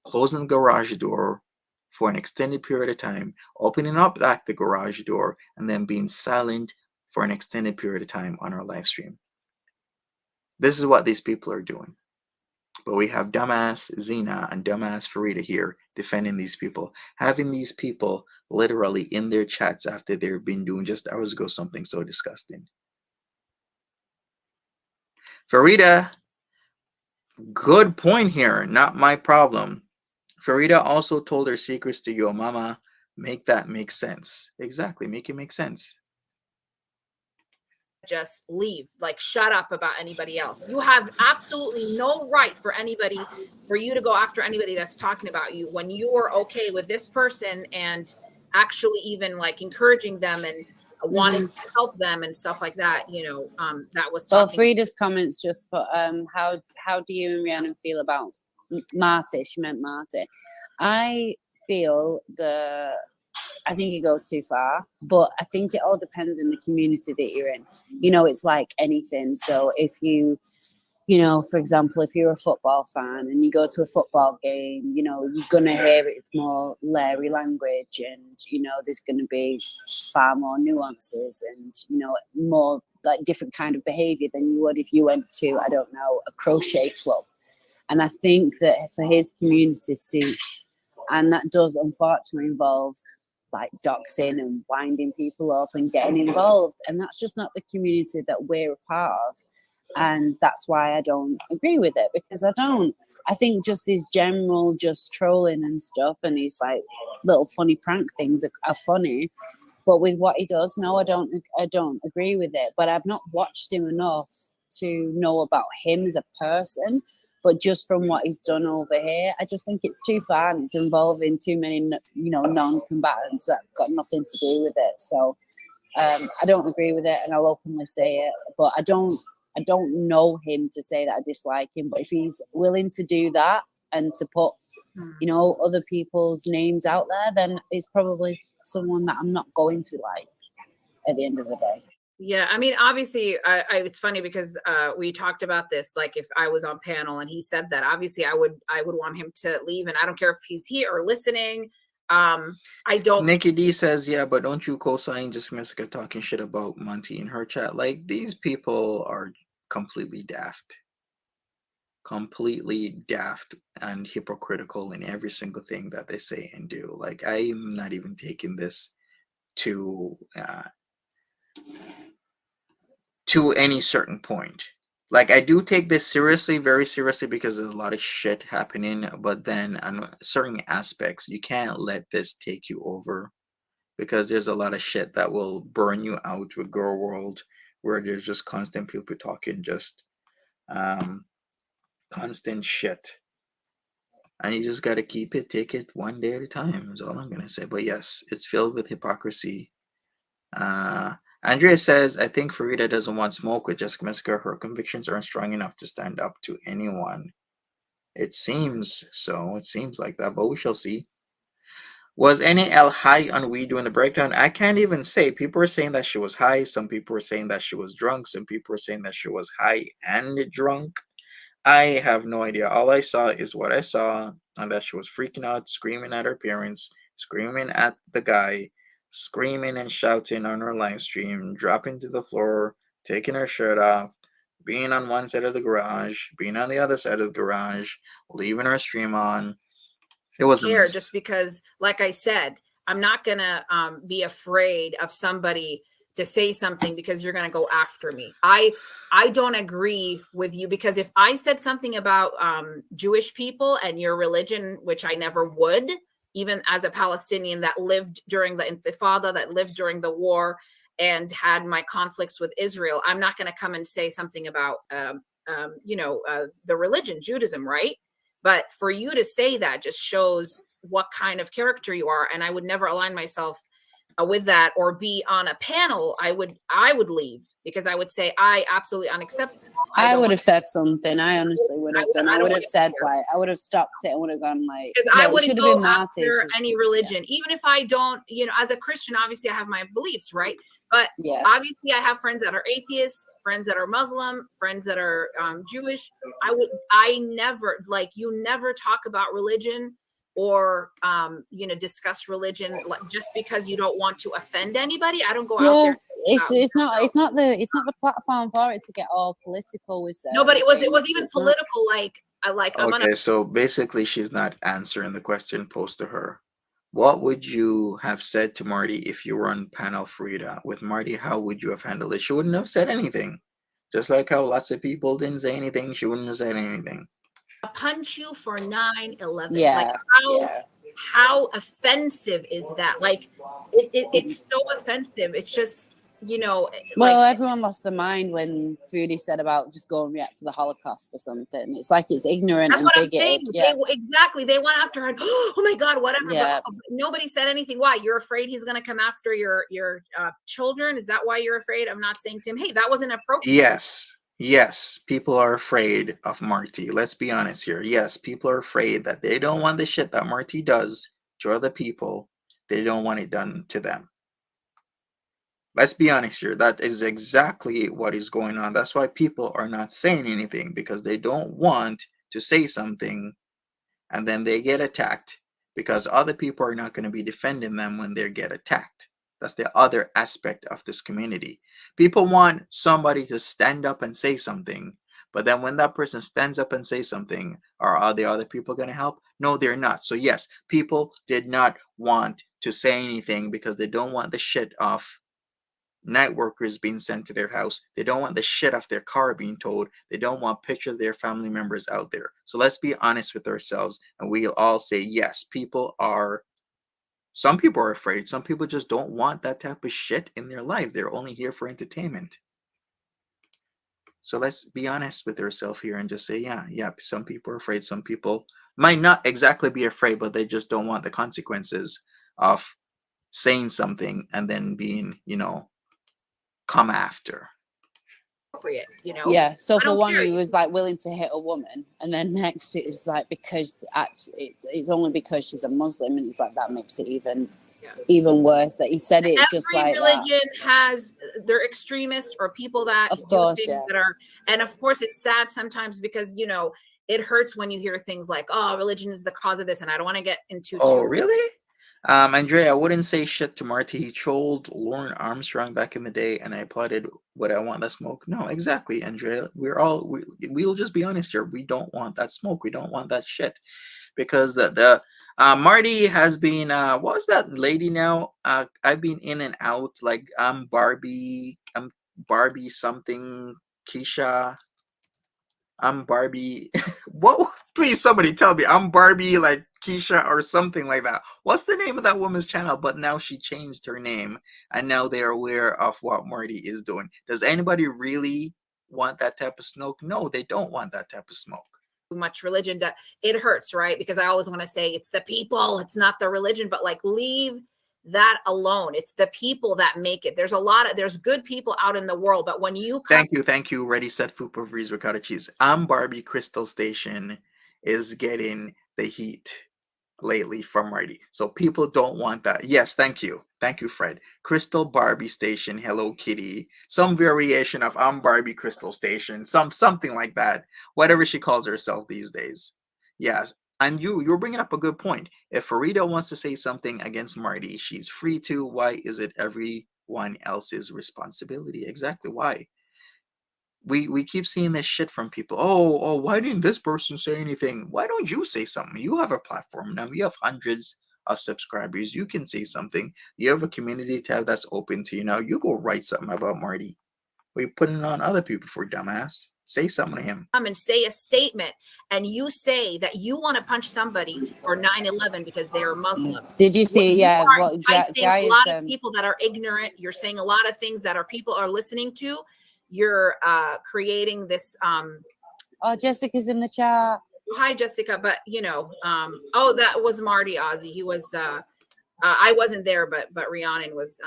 Speaker 1: closing the garage door for an extended period of time, opening up back the garage door, and then being silent for an extended period of time on our live stream. This is what these people are doing. But we have dumbass Zena and dumbass Farida here defending these people, having these people literally in their chats after they've been doing just hours ago something so disgusting. Farida, good point here, not my problem. Farida also told her secrets to your mama. Make that make sense. Exactly, make it make sense.
Speaker 2: Just leave, like shut up about anybody else. You have absolutely no right for you to go after anybody that's talking about you when you are okay with this person and actually even like encouraging them and wanting to help them and stuff like that. That was
Speaker 3: Well,
Speaker 2: talking.
Speaker 3: Frida's comments just put, how do you and Rhiannon feel about Marty? She meant Marty. I feel I think it goes too far, but I think it all depends on the community that you're in. It's like anything. So if for example, if you're a football fan and you go to a football game, you're going to hear it's more Larry language and, there's going to be far more nuances and, more like different kind of behavior than you would if you went to, I don't know, a crochet club. And I think that for his community suits, and that does unfortunately involve like doxing and winding people up and getting involved. And that's just not the community that we're a part of. And that's why I don't agree with it, because I think just these general just trolling and stuff and these like little funny prank things are funny. But with what he does, no, I don't agree with it. But I've not watched him enough to know about him as a person. But just from what he's done over here, I just think it's too far and it's involving too many, non-combatants that got nothing to do with it. So I don't agree with it, and I'll openly say it. But I don't know him to say that I dislike him. But if he's willing to do that and to put, other people's names out there, then it's probably someone that I'm not going to like at the end of the day.
Speaker 2: Yeah, I mean, obviously, it's funny because we talked about this. Like, if I was on panel and he said that, obviously, I would want him to leave, and I don't care if he's here or listening. I don't.
Speaker 1: Nikki D says, yeah, but don't you co-sign just Messica talking shit about Monty in her chat? Like, these people are completely daft and hypocritical in every single thing that they say and do. Like, I'm not even taking this to any certain point. Like, I do take this seriously, very seriously, because there's a lot of shit happening. But then on certain aspects, you can't let this take you over, because there's a lot of shit that will burn you out with girl world, where there's just constant people talking just um constant shit, and you just got to take it one day at a time, is all I'm gonna say. But yes, it's filled with hypocrisy. uh Andrea says, I think Farida doesn't want smoke with Jessica Messica. Her convictions aren't strong enough to stand up to anyone. It seems so. It seems like that, but we shall see. Was any L high on weed during the breakdown? I can't even say. People were saying that she was high. Some people were saying that she was drunk. Some people were saying that she was high and drunk. I have no idea. All I saw is what I saw, and that she was freaking out, screaming at her parents, screaming at the guy, screaming and shouting on her live stream, dropping to the floor, taking her shirt off, being on one side of the garage, being on the other side of the garage, leaving her stream on. It was a
Speaker 2: Care,
Speaker 1: mess.
Speaker 2: just because, like I said, I'm not gonna be afraid of somebody to say something because you're gonna go after me. I don't agree with you, because if I said something about Jewish people and your religion, which I never would, even as a Palestinian that lived during the Intifada, that lived during the war, and had my conflicts with Israel, I'm not going to come and say something about the religion, Judaism, right? But for you to say that just shows what kind of character you are, and I would never align myself with that or be on a panel. I would leave, because I would say I absolutely unacceptable.
Speaker 3: I would have said something. I honestly would have done. I would have said,
Speaker 2: care.
Speaker 3: like, I would have stopped it. I would have gone like,
Speaker 2: because
Speaker 3: well,
Speaker 2: I
Speaker 3: it
Speaker 2: wouldn't
Speaker 3: should have
Speaker 2: go
Speaker 3: been Marty.
Speaker 2: after any religion, even if I don't, as a Christian, obviously I have my beliefs, right? But
Speaker 3: Yeah.
Speaker 2: obviously I have friends that are atheists, friends that are Muslim, friends that are Jewish. I never, like, you never talk about religion or discuss religion just because you don't want to offend anybody. I don't go out there.
Speaker 3: It's not the platform for it to get all political with it.
Speaker 2: No, but it was even political. I'm
Speaker 1: Okay, so basically she's not answering the question posed to her. What would you have said to Marty if you were on panel Frida? With Marty, how would you have handled it? She wouldn't have said anything. Just like how lots of people didn't say anything, she wouldn't have said anything.
Speaker 2: punch you for 9/11.
Speaker 3: Yeah.
Speaker 2: Like how offensive is that? Like it's so offensive. It's just
Speaker 3: well, everyone lost their mind when Foodie said about just go and react to the Holocaust or something. It's like it's ignorant.
Speaker 2: That's
Speaker 3: and
Speaker 2: what
Speaker 3: bigoted.
Speaker 2: I'm saying.
Speaker 3: Yeah.
Speaker 2: Exactly. They went after her. Oh my God, whatever.
Speaker 3: Yeah.
Speaker 2: But nobody said anything. Why? You're afraid he's going to come after your children? Is that why you're afraid? I'm not saying to him, hey, that wasn't appropriate.
Speaker 1: Yes, people are afraid of Marty. Let's be honest here. Yes, people are afraid that they don't want the shit that Marty does to other people. They don't want it done to them. Let's be honest here. That is exactly what is going on. That's why people are not saying anything, because they don't want to say something and then they get attacked, because other people are not going to be defending them when they get attacked. That's the other aspect of this community. People want somebody to stand up and say something, but then when that person stands up and say something, are the other people going to help? No, they're not. So yes, people did not want to say anything because they don't want the shit off night workers being sent to their house. They don't want the shit off their car being towed. They don't want pictures of their family members out there. So let's be honest with ourselves, and we'll all say yes, some people are afraid. Some people just don't want that type of shit in their lives. They're only here for entertainment. So let's be honest with ourselves here and just say, yeah, some people are afraid. Some people might not exactly be afraid, but they just don't want the consequences of saying something and then being, come after.
Speaker 2: Appropriate,
Speaker 3: Yeah. So for one,
Speaker 2: care.
Speaker 3: he was like willing to hit a woman, and then next it was like because actually it's only because she's a Muslim, and it's like that makes it even worse that he said it.
Speaker 2: Every
Speaker 3: just like
Speaker 2: religion has their extremists or people that
Speaker 3: Of course,
Speaker 2: do things that are, and of course it's sad sometimes because it hurts when you hear things like, oh, religion is the cause of this, and I don't want to get into
Speaker 1: Oh, really? Andrea, I wouldn't say shit to Marty. He trolled Lauren Armstrong back in the day, and I applauded what I want that smoke. No, exactly, Andrea. We'll just be honest here. We don't want that smoke. We don't want that shit, because the Marty has been what was that lady now? I've been in and out. Like I'm Barbie something. Keisha. I'm Barbie. Whoa! Please, somebody tell me. I'm Barbie, like Keisha or something like that. What's the name of that woman's channel? But now she changed her name, and now they're aware of what Marty is doing. Does anybody really want that type of smoke? No, they don't want that type of smoke.
Speaker 2: Much religion, that it hurts, right? Because I always want to say it's the people, it's not the religion, but like leave that alone. It's the people that make it. There's good people out in the world, but when you come,
Speaker 1: Thank you. Ready, set, food, freeze, ricotta cheese. I'm Barbie Crystal Station is getting the heat lately from Marty. So people don't want that. Yes, thank you. Thank you, Fred. Crystal Barbie Station, Hello Kitty. Some variation of I'm Barbie Crystal Station. Something like that. Whatever she calls herself these days. Yes. And you're bringing up a good point. If Farida wants to say something against Marty, she's free to. Why is it everyone else's responsibility? Exactly why? We keep seeing this shit from people. Oh, why didn't this person say anything? Why don't you say something? You have a platform now. You have hundreds of subscribers. You can say something. You have a community tab that's open to you now. You go write something about Marty. We're putting it on other people for dumbass. Say something to him.
Speaker 2: come and say a statement and you say that you want to punch somebody for 9/11 because they're Muslim.
Speaker 3: Did you see? Yeah, what
Speaker 2: enticing
Speaker 3: guy
Speaker 2: a
Speaker 3: is
Speaker 2: lot of people that are ignorant. You're saying a lot of things that people are listening to. You're creating this
Speaker 3: oh, Jessica's in the chat.
Speaker 2: hi Jessica, but oh, that was Marty Ozzy. He was I wasn't there, but Rhiannon was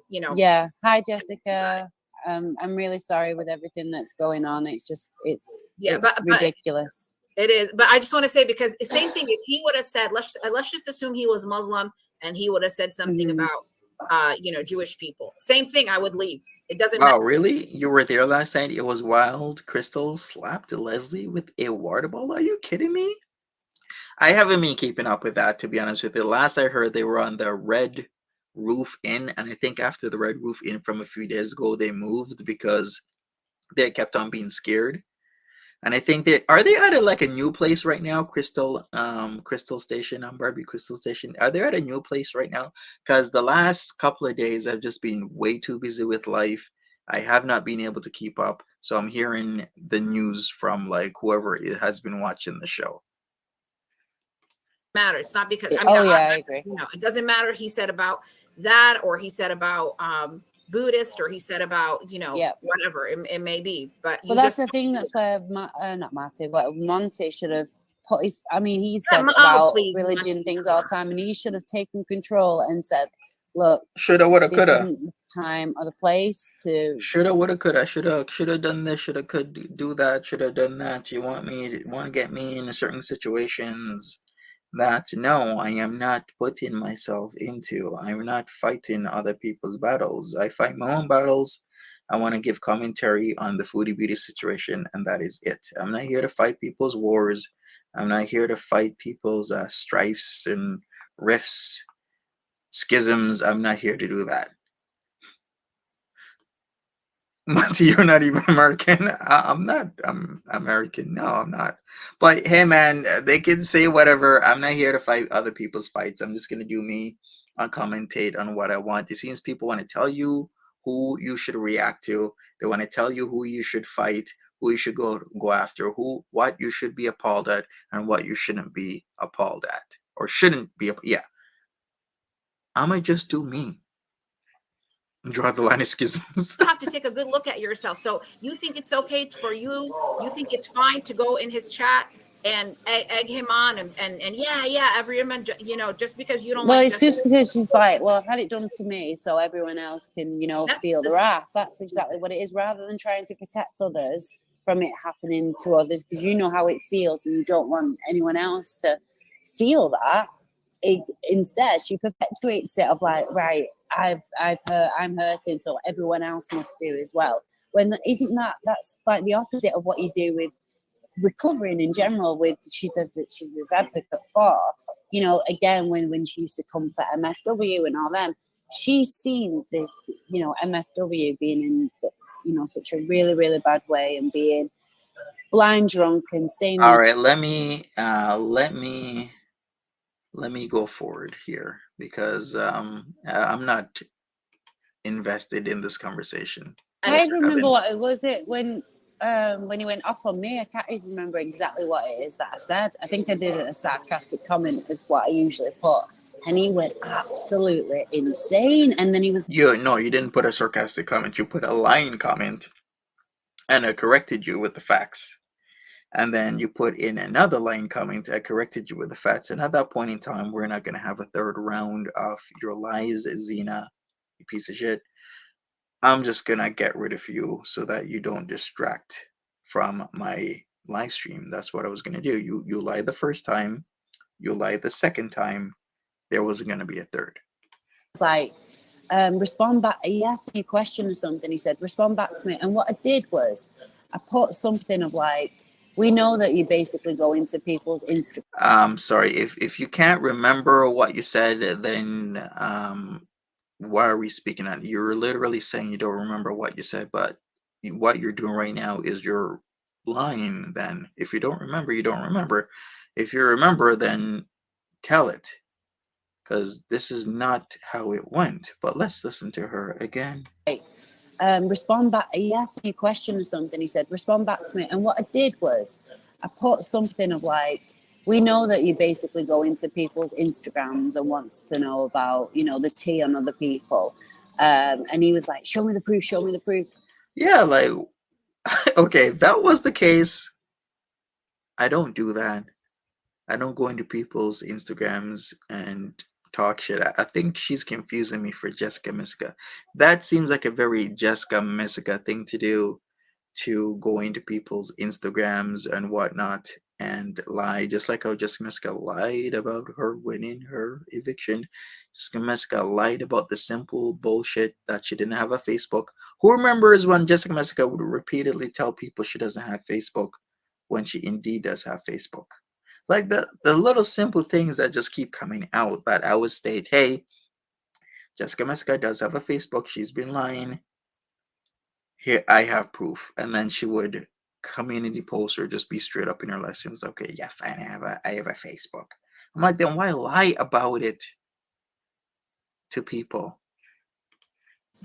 Speaker 3: Yeah. Hi, Jessica. I'm really sorry with everything that's going on. It's just it's ridiculous.
Speaker 2: It is, but I just want to say, because the same thing, if he would have said, let's just assume he was Muslim and he would have said something about Jewish people, same thing, I would leave. It doesn't matter.
Speaker 1: Oh, really? You were there last night? It was wild. Crystal slapped Leslie with a water ball? Are you kidding me? I haven't been keeping up with that, to be honest with you. Last I heard, they were on the Red Roof Inn, and I think after the Red Roof Inn from a few days ago, they moved because they kept on being scared. And I think they at like a new place right now, Crystal Station, Barbie Crystal Station. Are they at a new place right now? Because the last couple of days I've just been way too busy with life. I have not been able to keep up. So I'm hearing the news from like whoever has been watching the show.
Speaker 2: Matter. It's not because
Speaker 3: I agree.
Speaker 2: It doesn't matter. He said about that, or he said about Buddhist, or he said about whatever it may be. But
Speaker 3: that's the thing. That's where not Marty, but Monty should have put his. I mean, he said about religion things all the time, and he should have taken control and said, "Look,
Speaker 1: shoulda, woulda, coulda.
Speaker 3: Isn't the time or the place to
Speaker 1: shoulda, woulda, coulda. Shoulda done this. Shoulda could do that. Shoulda done that. You want to get me in certain situations that no, I am not putting myself into. I'm not fighting other people's battles. I fight my own battles. I want to give commentary on the foodie beauty situation, and that is it. I'm not here to fight people's wars. I'm not here to fight people's strifes and rifts, schisms. I'm not here to do that. Monty, you're not even American. I'm not. I'm American. No, I'm not. But hey, man, they can say whatever. I'm not here to fight other people's fights. I'm just gonna do me. I'll commentate on what I want. It seems people want to tell you who you should react to. They want to tell you who you should fight, who you should go after, what you should be appalled at, and what you shouldn't be appalled at, or shouldn't be. Yeah, I'ma just do me. Draw the line of schisms.
Speaker 2: You have to take a good look at yourself. So you think it's okay for you? You think it's fine to go in his chat and egg him on and everyone, just because you don't.
Speaker 3: Well, it's just because she's like, well, I've had it done to me, so everyone else can, feel the wrath. That's exactly what it is. Rather than trying to protect others from it happening to others, because you know how it feels, and you don't want anyone else to feel that. Instead, she perpetuates it of like, right, I've hurt, I'm hurting, so everyone else must do as well. When that's like the opposite of what you do with recovering in general. With she says that she's this advocate for, again, when she used to come for MSW and all them, she's seen this, MSW being in, such a really, really bad way, and being blind drunk and saying.
Speaker 1: All right, let me let me go forward here because I'm not invested in this conversation.
Speaker 3: I
Speaker 1: What
Speaker 3: can't
Speaker 1: you're
Speaker 3: remember
Speaker 1: having.
Speaker 3: what it was. It when he went off on me. I can't even remember exactly what it is that I said. I think I did a sarcastic comment, is what I usually put, and he went absolutely insane. And then he was
Speaker 1: You no, you didn't put a sarcastic comment. You put a lying comment, and I corrected you with the facts. And then you put in another line comment. I corrected you with the facts. And at that point in time, we're not gonna have a third round of your lies, Zena, you piece of shit. I'm just gonna get rid of you so that you don't distract from my live stream. That's what I was gonna do. You lied the first time, you lied the second time. There wasn't gonna be a third.
Speaker 3: like, respond back. He asked me a question or something. He said, respond back to me. And what I did was I put something of like, we know that you basically go into people's Instagram.
Speaker 1: Sorry, if you can't remember what you said, then why are we speaking on? You're literally saying you don't remember what you said, but what you're doing right now is you're lying. Then, if you don't remember, you don't remember. If you remember, then tell it, because this is not how it went. But let's listen to her again.
Speaker 3: Respond back. He asked me a question or something. He said, respond back to me. And what I did was I put something of like, we know that you basically go into people's Instagrams and wants to know about, the tea on other people. And he was like, show me the proof, show me the proof.
Speaker 1: Yeah, like, okay, if that was the case, I don't do that. I don't go into people's Instagrams and talk shit. I think she's confusing me for Jessica Messica. That seems like a very Jessica Messica thing to do, to go into people's Instagrams and whatnot and lie, just like how Jessica Messica lied about her winning her eviction. Jessica Messica lied about the simple bullshit that she didn't have a Facebook. Who remembers when Jessica Messica would repeatedly tell people she doesn't have Facebook when she indeed does have Facebook? Like the little simple things that just keep coming out that I would state, hey, Jessica Messica does have a Facebook. She's been lying. Here, I have proof. And then she would community post or just be straight up in her lessons. Okay, yeah, fine. I have a Facebook. I'm like, then why lie about it to people?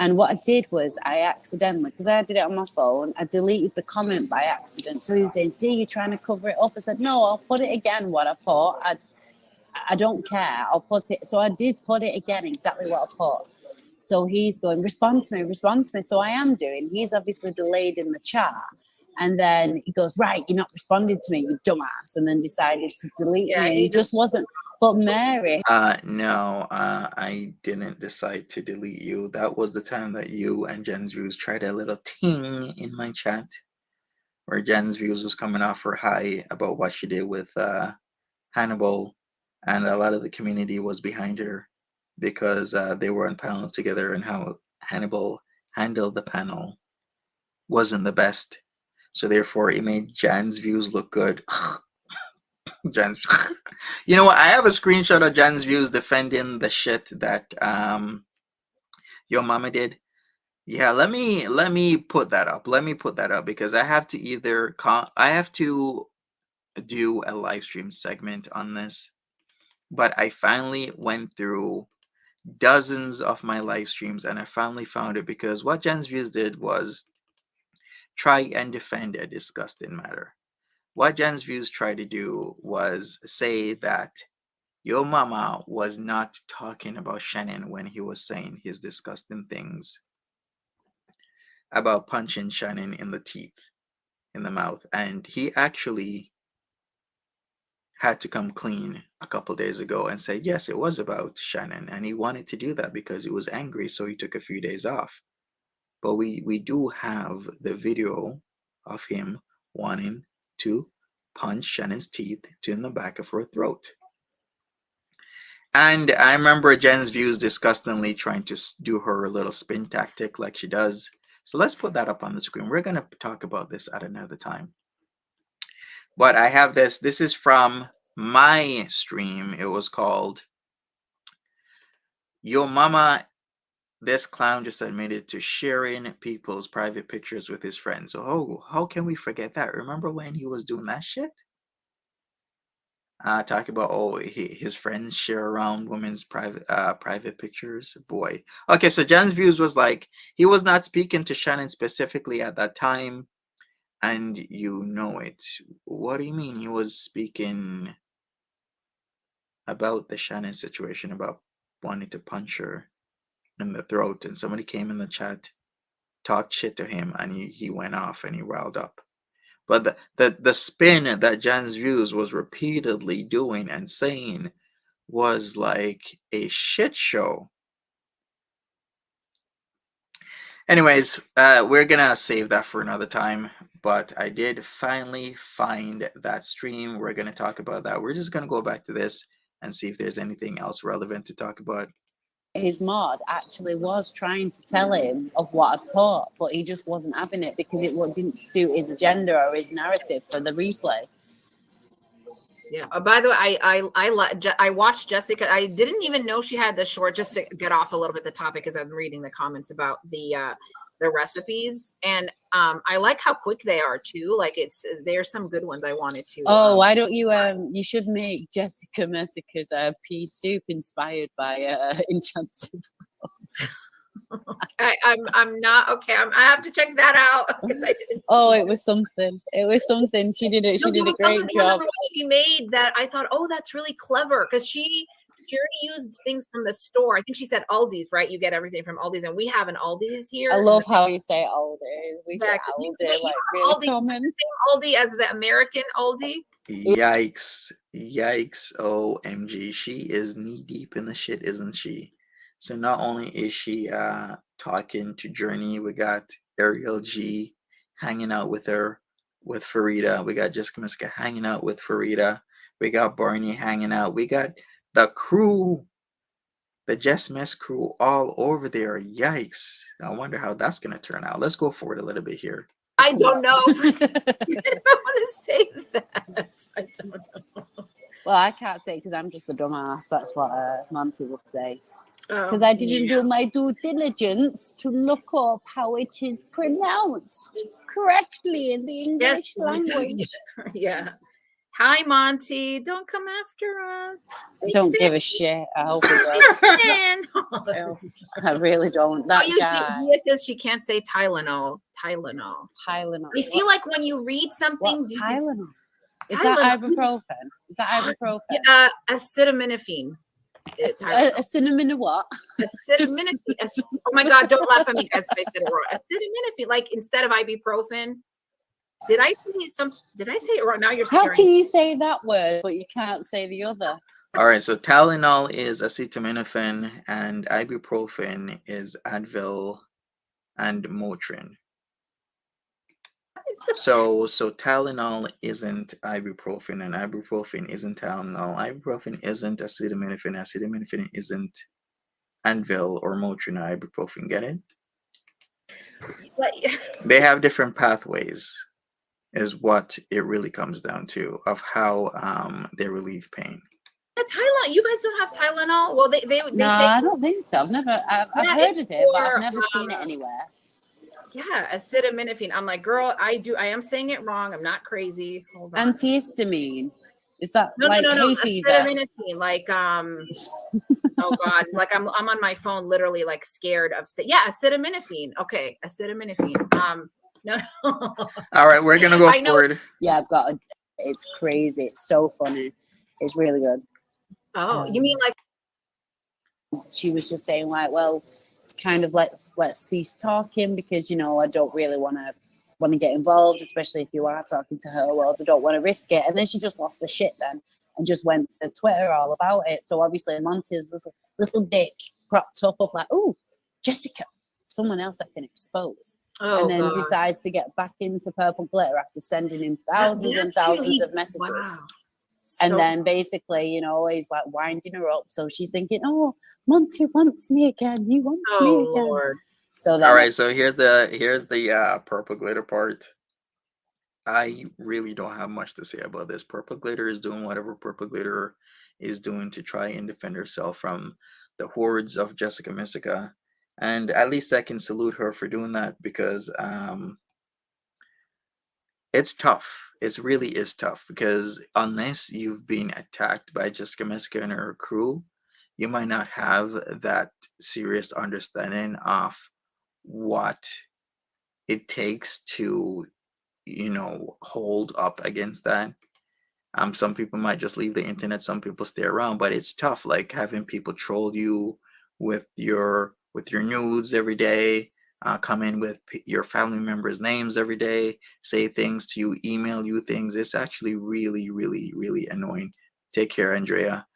Speaker 3: And what I did was I accidentally, because I did it on my phone, I deleted the comment by accident. So he was saying, see, you're trying to cover it up. I said, no, I'll put it again what I put. I don't care. I'll put it. So I did put it again, exactly what I put. So he's going, respond to me, respond to me. So I am doing. He's obviously delayed in the chat. And then he goes, right, you're not responding to me, you dumbass. And then decided to delete
Speaker 2: Yeah,
Speaker 3: me. And
Speaker 2: he
Speaker 3: he just wasn't. But Mary.
Speaker 1: No, I didn't decide to delete you. That was the time that you and Jen's Views tried a little ting in my chat, where Jen's Views was coming off her high about what she did with Hannibal, and a lot of the community was behind her because they were on panel together, and how Hannibal handled the panel wasn't the best. So therefore, it made Jan's views look good. Jan's, you know what? I have a screenshot of Jan's views defending the shit that your mama did. Yeah, let me put that up. Let me put that up because I have to I have to do a live stream segment on this. But I finally went through dozens of my live streams and I finally found it because what Jen's Views did was try and defend a disgusting matter. What Jen's Views tried to do was say that Yo Mama was not talking about Shannon when he was saying his disgusting things about punching Shannon in the teeth, in the mouth. And he actually had to come clean a couple days ago and say, yes, it was about Shannon. And he wanted to do that because he was angry. So he took a few days off. But we do have the video of him wanting to punch Shannon's teeth to in the back of her throat. And I remember Jen's Views disgustingly trying to do her little spin tactic like she does. So let's put that up on the screen. We're going to talk about this at another time. But I have this. This is from my stream. It was called Yo Mama. This clown just admitted to sharing people's private pictures with his friends. So how can we forget that? Remember when he was doing that shit? Talk about his friends share around women's private pictures. Boy. Okay, so Jan's views was like he was not speaking to Shannon specifically at that time, and you know it. What do you mean he was speaking about the Shannon situation, about wanting to punch her in the throat, and somebody came in the chat, talked shit to him, and he went off and he riled up. But the spin that Jan's views was repeatedly doing and saying was like a shit show. Anyways, we're gonna save that for another time. But I did finally find that stream. We're gonna talk about that. We're just gonna go back to this and see if there's anything else relevant to talk about.
Speaker 3: His mod actually was trying to tell him of what I'd put, but he just wasn't having it because it didn't suit his agenda or his narrative for the replay.
Speaker 2: Yeah. By the way, I watched Jessica. I didn't even know she had the short. Just to get off a little bit the topic, as I'm reading the comments about the recipes, and I like how quick they are too. Like there's some good ones I wanted to.
Speaker 3: Oh, why don't you? You should make Jessica Messica's pea soup inspired by enchanted frogs.
Speaker 2: I'm not okay. I have to check that out. I didn't
Speaker 3: it was something. It was something. She did it. She did a great job.
Speaker 2: What she made that I thought, oh, that's really clever because she already used things from the store. I think she said Aldi's, right? You get everything from Aldi's, and we have an Aldi's here.
Speaker 3: I love how you say Aldi. We say Aldi, like really
Speaker 2: Aldi,
Speaker 3: common.
Speaker 2: Same Aldi as the American Aldi.
Speaker 1: Yikes! OMG! She is knee deep in the shit, isn't she? So not only is she talking to Journey, we got Ariel G hanging out with her, with Farida. We got Jessica Messica hanging out with Farida. We got Barney hanging out. We got the crew, the Jess Mess crew, all over there. Yikes! I wonder how that's gonna turn out. Let's go forward a little bit here.
Speaker 2: I don't know. I want to say that. I don't know.
Speaker 3: Well, I can't say because I'm just a dumbass. That's what Monty would say. Because I didn't do my due diligence to look up how it is pronounced correctly in the English language.
Speaker 2: Yeah. Hi, Monty. Don't come after us.
Speaker 3: Don't give a shit. I hope he does. I really don't. That guy.
Speaker 2: Dia says she can't say Tylenol. Tylenol.
Speaker 3: Tylenol.
Speaker 2: I feel like when you read something.
Speaker 3: What's Tylenol? Is that ibuprofen? Is that ibuprofen?
Speaker 2: Acetaminophen.
Speaker 3: A cinnamon what?
Speaker 2: Acetaminophen. Oh my God! Don't laugh at me, guys. If I said it wrong. Acetaminophen, like instead of ibuprofen. Did I say it wrong? Now you're scaring.
Speaker 3: How can you say that word but you can't say the other?
Speaker 1: All right, so Tylenol is acetaminophen and ibuprofen is Advil and Motrin. So Tylenol isn't ibuprofen and ibuprofen isn't Tylenol. Ibuprofen isn't acetaminophen. Acetaminophen isn't Advil or Motrin or ibuprofen. Get it? They have different pathways. Is what it really comes down to of how they relieve pain.
Speaker 2: Tylenol, you guys don't have Tylenol? Well, they
Speaker 3: no, I don't think so. I've heard of it, but I've never seen it anywhere.
Speaker 2: Yeah, acetaminophen. I'm like, girl, I am saying it wrong. I'm not crazy. Hold on.
Speaker 3: Antihistamine. Is that
Speaker 2: no,
Speaker 3: hay fever?
Speaker 2: Acetaminophen, like oh God, like I'm on my phone, literally like scared of acetaminophen. Okay, acetaminophen. No.
Speaker 1: All right, we're gonna go forward.
Speaker 3: Yeah, I've got it. It's crazy. It's so funny. It's really good.
Speaker 2: Oh, you mean like
Speaker 3: she was just saying like, well, kind of let's cease talking because I don't really want to get involved, especially if you are talking to her. Well, I don't want to risk it. And then she just lost the shit then and just went to Twitter all about it. So obviously Monty's little dick propped up of like, oh, Jessica, someone else I can expose. And then decides to get back into Purple Glitter after sending him thousands and thousands of messages. Wow. And then basically, he's like winding her up. So she's thinking, oh, Monty wants me again. He wants me again. Lord. So then,
Speaker 1: all right, so here's the Purple Glitter part. I really don't have much to say about this. Purple Glitter is doing whatever Purple Glitter is doing to try and defend herself from the hordes of Jessica Messica. And at least I can salute her for doing that because it's tough. It really is tough because unless you've been attacked by Jessica Messica and her crew, you might not have that serious understanding of what it takes to, hold up against that. Some people might just leave the internet, some people stay around, but it's tough, like having people troll you with your nudes every day, come in with your family members' names every day, say things to you, email you things. It's actually really, really, really annoying. Take care, Andrea.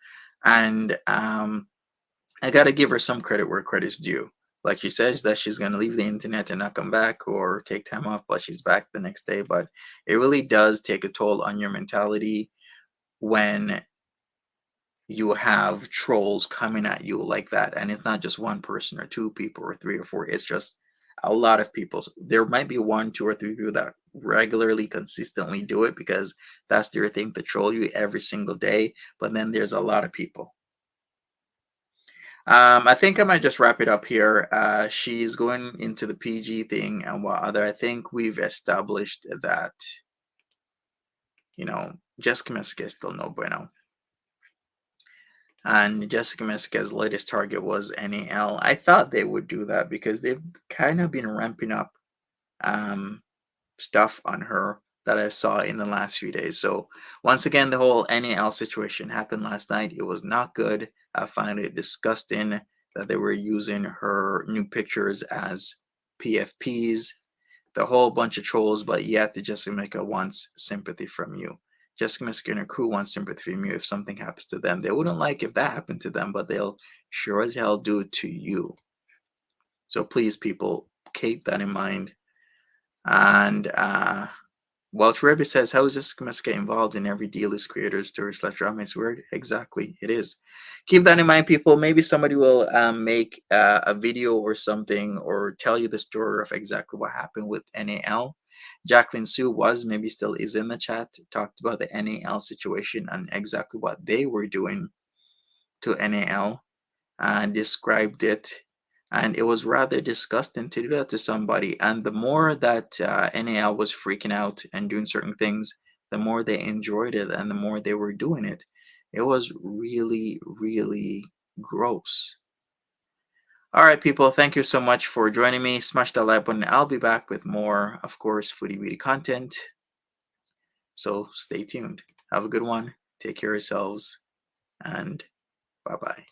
Speaker 1: And I gotta give her some credit where credit's due. Like she says that she's gonna leave the internet and not come back or take time off, but she's back the next day. But it really does take a toll on your mentality when you have trolls coming at you like that, and it's not just one person or two people or three or four. It's just a lot of people. There might be one, two, or three people that regularly, consistently do it because that's their thing, to troll you every single day. But then there's a lot of people. I think I might just wrap it up here. She's going into the PG thing and what other. I think we've established that, Jessica Messica is still no bueno. And Jessica Messica's latest target was NAL. I thought they would do that because they've kind of been ramping up um, stuff on her that I saw in the last few days. So once again, the whole NAL situation happened last night. It was not good. I find it disgusting that they were using her new pictures as PFPs, the whole bunch of trolls, but yet the Jessica Messica wants sympathy from you. Jessica Messica and her crew wants sympathy from you if something happens to them. They wouldn't like if that happened to them, but they'll sure as hell do it to you. So please, people, keep that in mind. And well, Trebi says, how is Jessica Messica involved in every D-list creator's story/drama? It's weird. Exactly, it is. Keep that in mind, people. Maybe somebody will make a video or something, or tell you the story of exactly what happened with NAL. Jacqueline Sue maybe still is in the chat, talked about the NAL situation and exactly what they were doing to NAL, and described it, and it was rather disgusting to do that to somebody. And the more that NAL was freaking out and doing certain things, the more they enjoyed it and the more they were doing it. It was really, really gross. All right, people, thank you so much for joining me. Smash that like button. I'll be back with more, of course, foodie beauty content. So stay tuned. Have a good one. Take care of yourselves, and bye bye.